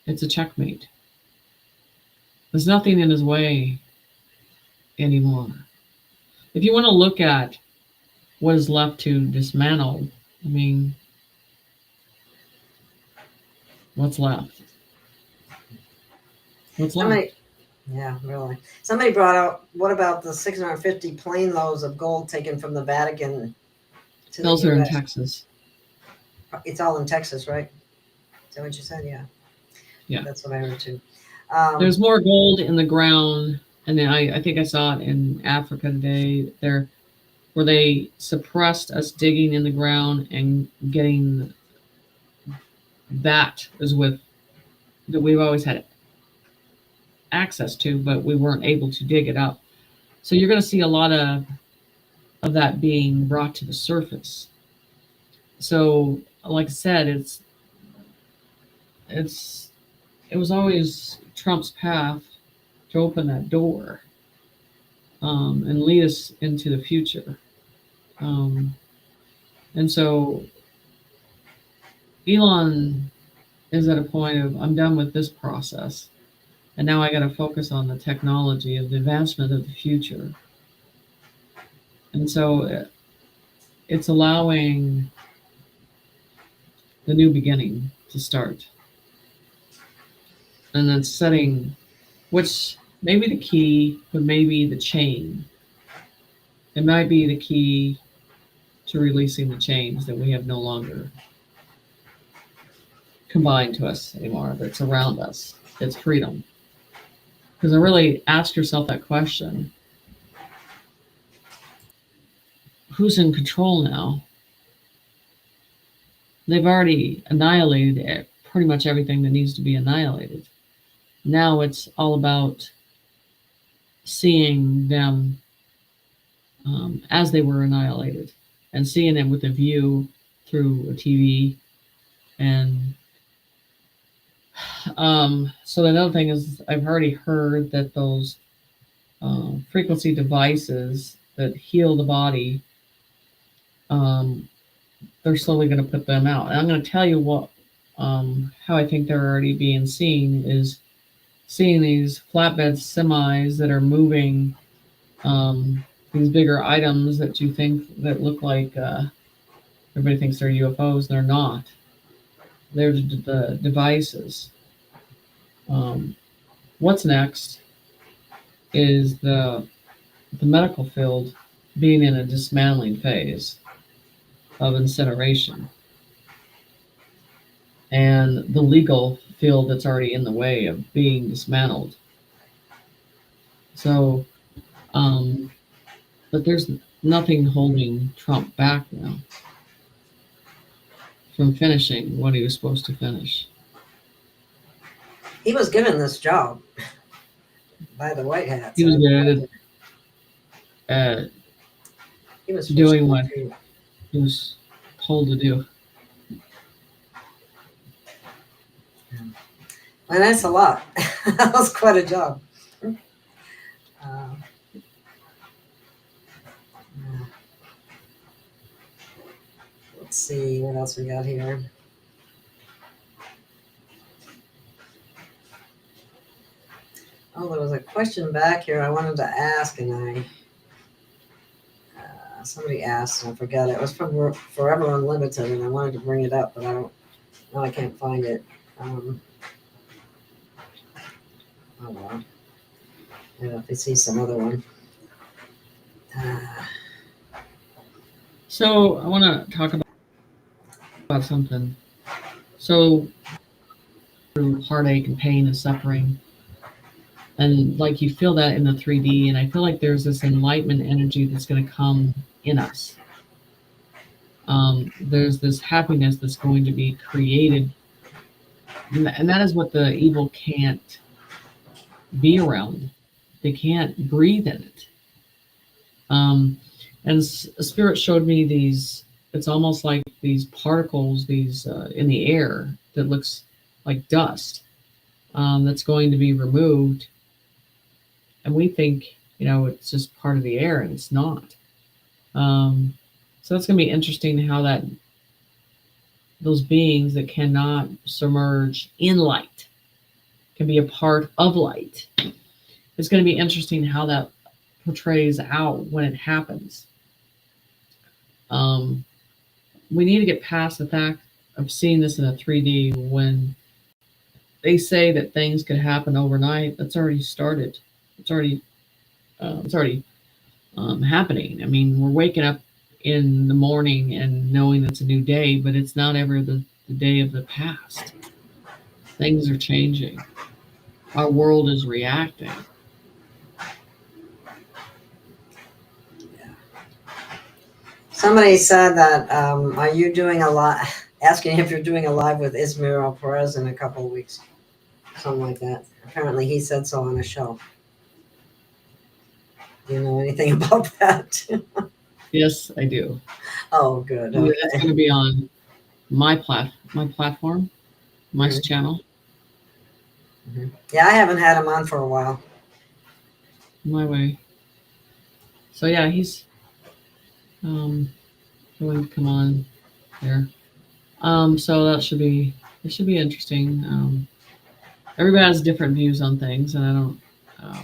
It's a checkmate. There's nothing in his way anymore. If you want to look at what is left to dismantle, I mean, what's left? Yeah, really. Somebody brought out, what about the 650 plane loads of gold taken from the Vatican to Those the are in US? Texas. It's all in Texas, right? Is that what you said? Yeah. Yeah. That's what I heard too. There's more gold in the ground, and then I think I saw it in Africa today. Where they suppressed us digging in the ground and getting that we've always had access to, but we weren't able to dig it up. So you're going to see a lot of that being brought to the surface. So, like I said, it was always Trump's path to open that door and lead us into the future. And so Elon is at a point of, I'm done with this process, and now I got to focus on the technology of the advancement of the future. And so it's allowing the new beginning to start. And then setting, which may be the key, but maybe the chain. It might be the key to releasing the chains that we have no longer combined to us anymore, that's around us. It's freedom. Because I really ask yourself that question. Who's in control now? They've already annihilated pretty much everything that needs to be annihilated. Now it's all about seeing them as they were annihilated, and seeing them with a view through a TV. And so another thing is, I've already heard that those frequency devices that heal the body, they're slowly going to put them out. And I'm going to tell you what, how I think they're already being seen is seeing these flatbed semis that are moving these bigger items that you think that look like everybody thinks they're UFOs. They're not. They're the devices. What's next is the medical field being in a dismantling phase of incineration. and the legal field that's already in the way of being dismantled. So, but there's nothing holding Trump back now from finishing what he was supposed to finish. He was given this job by the White Hats. He was good at He was doing what he was told to do. And that's a lot. That was quite a job. Let's see what else we got here. Oh, there was a question back here I wanted to ask, and somebody asked, and I forgot. It was from Forever Unlimited, and I wanted to bring it up, but I can't find it. Oh well. Yeah, if I see some other one. So I want to talk about something. So through heartache and pain and suffering, and like you feel that in the 3D, and I feel like there's this enlightenment energy that's going to come in us. There's this happiness that's going to be created, and that is what the evil can't be around. They can't breathe in it. And Spirit showed me these, it's almost like these particles, these in the air that looks like dust, that's going to be removed. And we think, it's just part of the air, and it's not. So it's going to be interesting how those beings that cannot submerge in light can be a part of light. It's going to be interesting how that portrays out when it happens. We need to get past the fact of seeing this in a 3D. When they say that things could happen overnight, that's already started. It's already happening. I mean, we're waking up in the morning and knowing it's a new day, but it's not ever the day of the past. Things are changing. Our world is reacting. Somebody said that, are you doing asking if you're doing a live with Ismael Perez in a couple of weeks. Something like that. Apparently he said so on a show. Do you know anything about that? Yes, I do. Oh, good. Okay. Okay. It's going to be on my platform, my channel. Mm-hmm. Yeah, I haven't had him on for a while. My way. So yeah, he's going to come on there. So it should be interesting. Everybody has different views on things, and I don't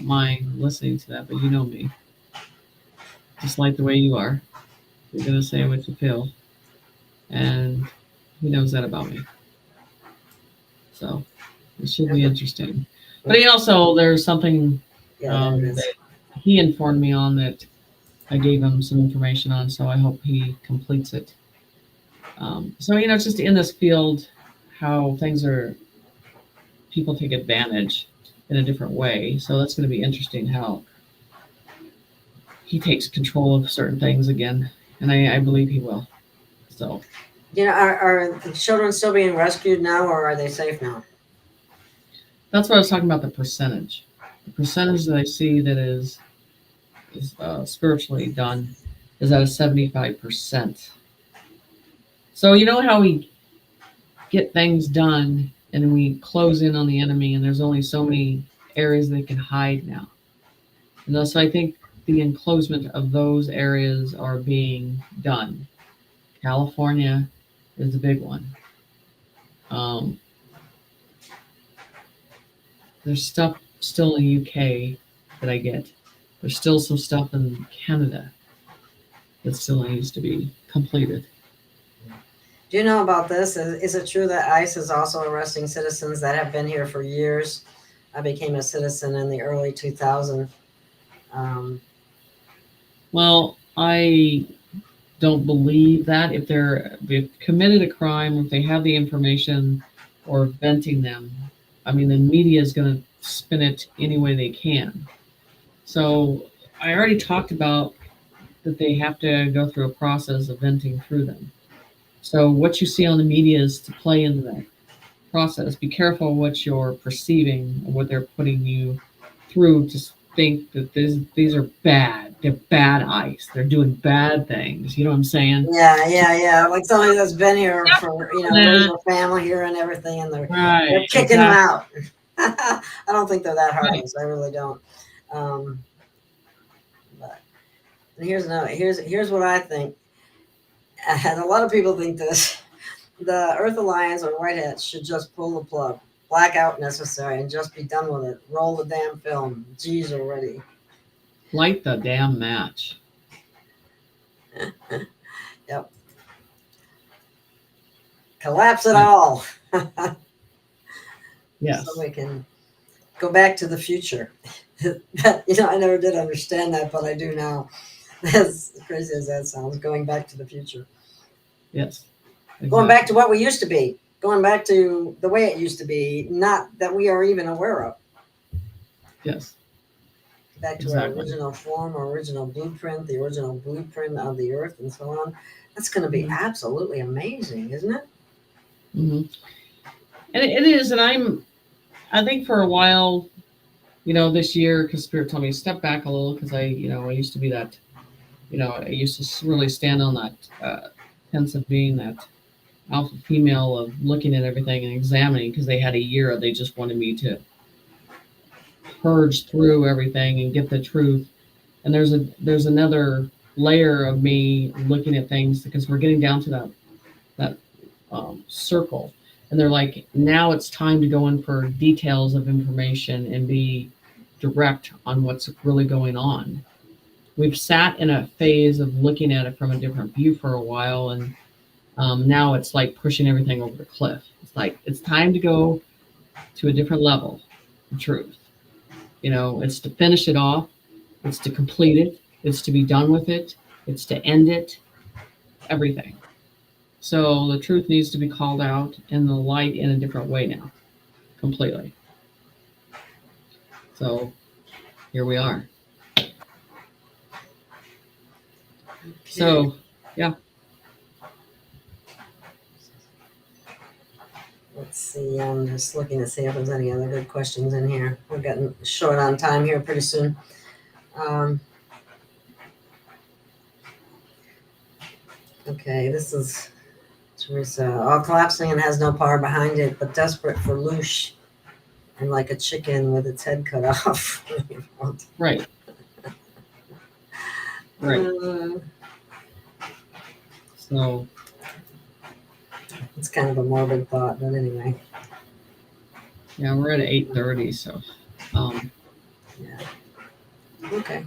mind listening to that, but you know me. Just like the way you are. You're going to say what you feel. And he knows that about me. So it should be interesting. But there's something that he informed me on that I gave him some information on, so I hope he completes it. So, just in this field, how people take advantage in a different way. So that's going to be interesting how he takes control of certain things again. And I believe he will. So, are the children still being rescued now, or are they safe now? That's what I was talking about, the percentage. The percentage that I see that is spiritually done is at a 75%. So how we get things done and we close in on the enemy, and there's only so many areas they can hide now. And so I think the enclosement of those areas are being done. California is a big one. There's stuff still in the UK that I get. There's still some stuff in Canada that still needs to be completed. Do you know about this? Is it true that ICE is also arresting citizens that have been here for years? I became a citizen in the early 2000s. Well, I don't believe that. If they've committed a crime, if they have the information, or venting them. I mean, the media is going to spin it any way they can. So I already talked about that they have to go through a process of venting through them. So what you see on the media is to play into that process. Be careful what you're perceiving and what they're putting you through to think that these are bad. They're bad ice. They're doing bad things. You know what I'm saying? Yeah. Like somebody that's been here for, raised a family here and everything, and they're kicking them out. I don't think they're that heartless. I really don't. But here's what I think. And a lot of people think this. The Earth Alliance or Whiteheads should just pull the plug. Blackout necessary and just be done with it. Roll the damn film. G's already. Light the damn match. Yep. Collapse it all. Yes. So we can go back to the future. I never did understand that, but I do now. As crazy as that sounds, going back to the future. Yes. Exactly. Going back to what we used to be. Going back to the way it used to be, not that we are even aware of. Yes. Back to our original form, our original blueprint, the original blueprint of the Earth, and so on. That's going to be absolutely amazing, isn't it? Mm-hmm. And it is, and I think for a while, this year, because Spirit told me to step back a little, because I used to be that, I used to really stand on that sense of being that alpha female of looking at everything and examining, because they had a year, they just wanted me to purge through everything and get the truth. And there's another layer of me looking at things, because we're getting down to that circle, and they're like, now it's time to go in for details of information and be direct on what's really going on. We've sat in a phase of looking at it from a different view for a while, and now it's like pushing everything over the cliff. It's like it's time to go to a different level of truth. It's to finish it off, it's to complete it, it's to be done with it, it's to end it, everything. So the truth needs to be called out and the light in a different way now, completely. So here we are. Okay. So, yeah. Let's see. I'm just looking to see if there's any other good questions in here. We're getting short on time here pretty soon. Okay, this is Teresa. All collapsing and has no power behind it, but desperate for loosh and like a chicken with its head cut off. Right. Right. So it's kind of a morbid thought, but anyway. Yeah, we're at 8:30, so yeah. Okay.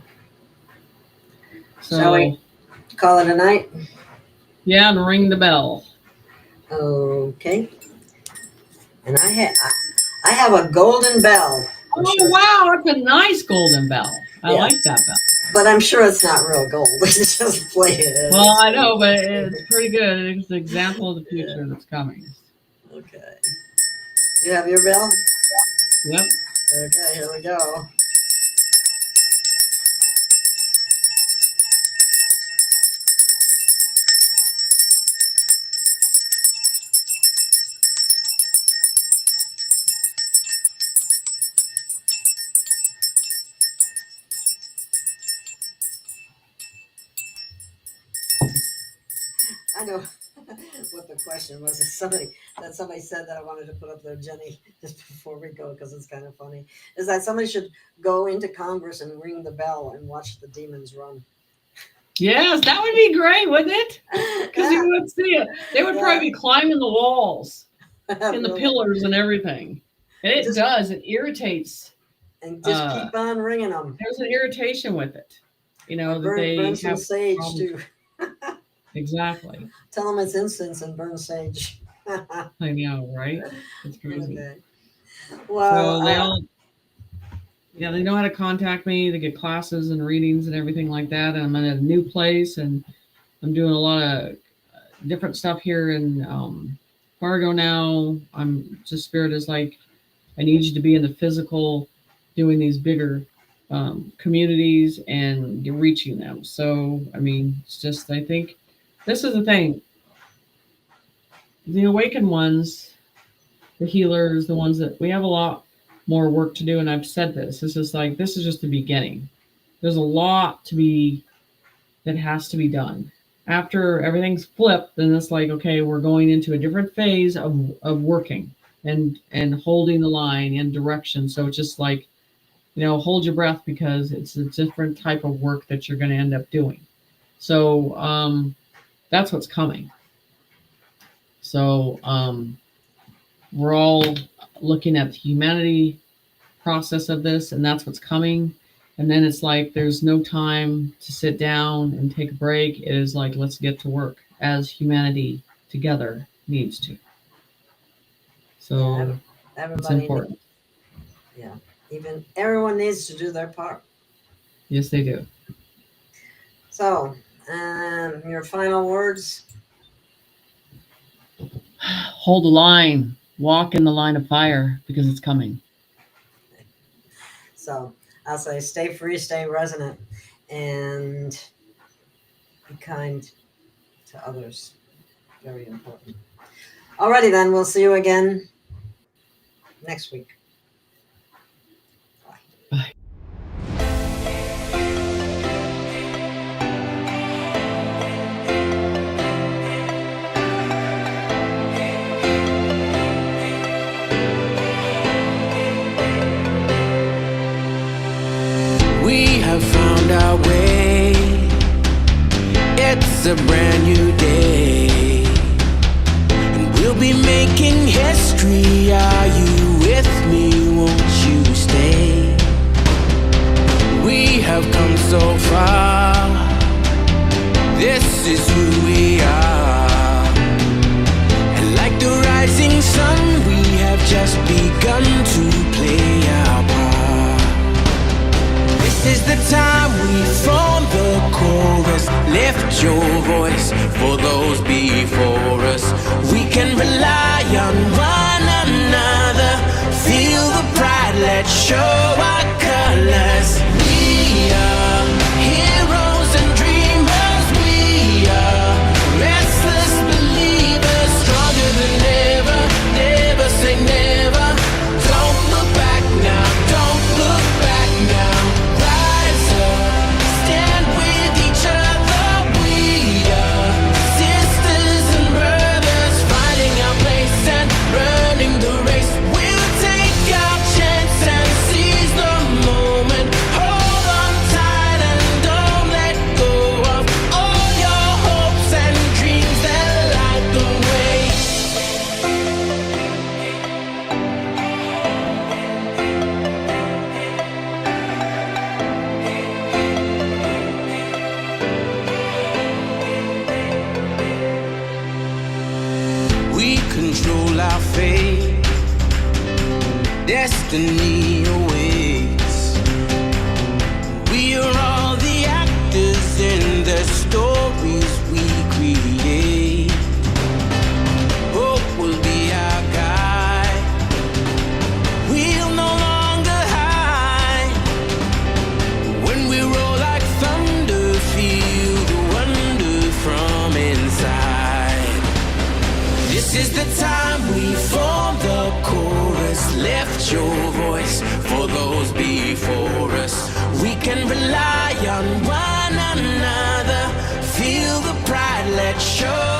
So shall we call it a night? Yeah, and ring the bell. Okay. And I have a golden bell. Oh wow, that's a nice golden bell. I like that bell. But I'm sure it's not real gold. It's just plated. Well, I know, but it's pretty good. It's an example of the future that's coming. Okay. You have your bell? Yep. Okay, here we go. I know what the question was. Somebody said that I wanted to put up there, Jenny, just before we go, because it's kind of funny. Is that somebody should go into Congress and ring the bell and watch the demons run? Yes, that would be great, wouldn't it? Because you would see it. They would probably be climbing the walls and the pillars and everything. And it does. It irritates. And just keep on ringing them. There's an irritation with it. That they burn some sage too. Exactly. Tell them it's incense and burn sage. I know, right? It's crazy. Okay. Well, so they know how to contact me to get classes and readings and everything like that. And I'm in a new place, and I'm doing a lot of different stuff here in Fargo now. I'm just, Spirit is like, I need you to be in the physical, doing these bigger communities and you're reaching them. So, I mean, it's just, I think this is the thing. The awakened ones, the healers, the ones that we have a lot more work to do. And I've said this, this is just the beginning. There's a lot that has to be done. After everything's flipped, then it's like, okay, we're going into a different phase of working and holding the line in direction. So it's just like, hold your breath, because it's a different type of work that you're going to end up doing. So that's what's coming. So we're all looking at the humanity process of this, and that's what's coming. And then it's like, there's no time to sit down and take a break. It is like, let's get to work as humanity together needs to. So it's important. Yeah. Even everyone needs to do their part. Yes, they do. So, your final words? Hold the line. Walk in the line of fire, because it's coming. So, I'll say stay free, stay resonant, and be kind to others. Very important. Alrighty then, we'll see you again next week. Bye. We have found our way. It's a brand new day, and we'll be making history. Are you with me? Won't you stay? We have come so far. This is who we are. And like the rising sun, we have just begun to play our part. This is the time we form the chorus. Lift your voice for those before us. We can rely on one another. Feel the pride, let's show our colors. We are heroes and dreamers. We are restless believers. Stronger than ever. Never say never. Don't look back now. Don't look back now. Rise up. Stand with each other. We are sisters and brothers, finding our place and running the race. We'll take our chance and seize the moment. Hold on tight and don't let go of all your hopes and dreams that light the way. We control our fate. Destiny awaits. We are all the actors in the stories we create. Hope will be our guide. We'll no longer hide. When we roll like thunder, feel the wonder from inside. This is the time we form the chorus. Lift your voice for those before us. We can rely on one another. Feel the pride, let's show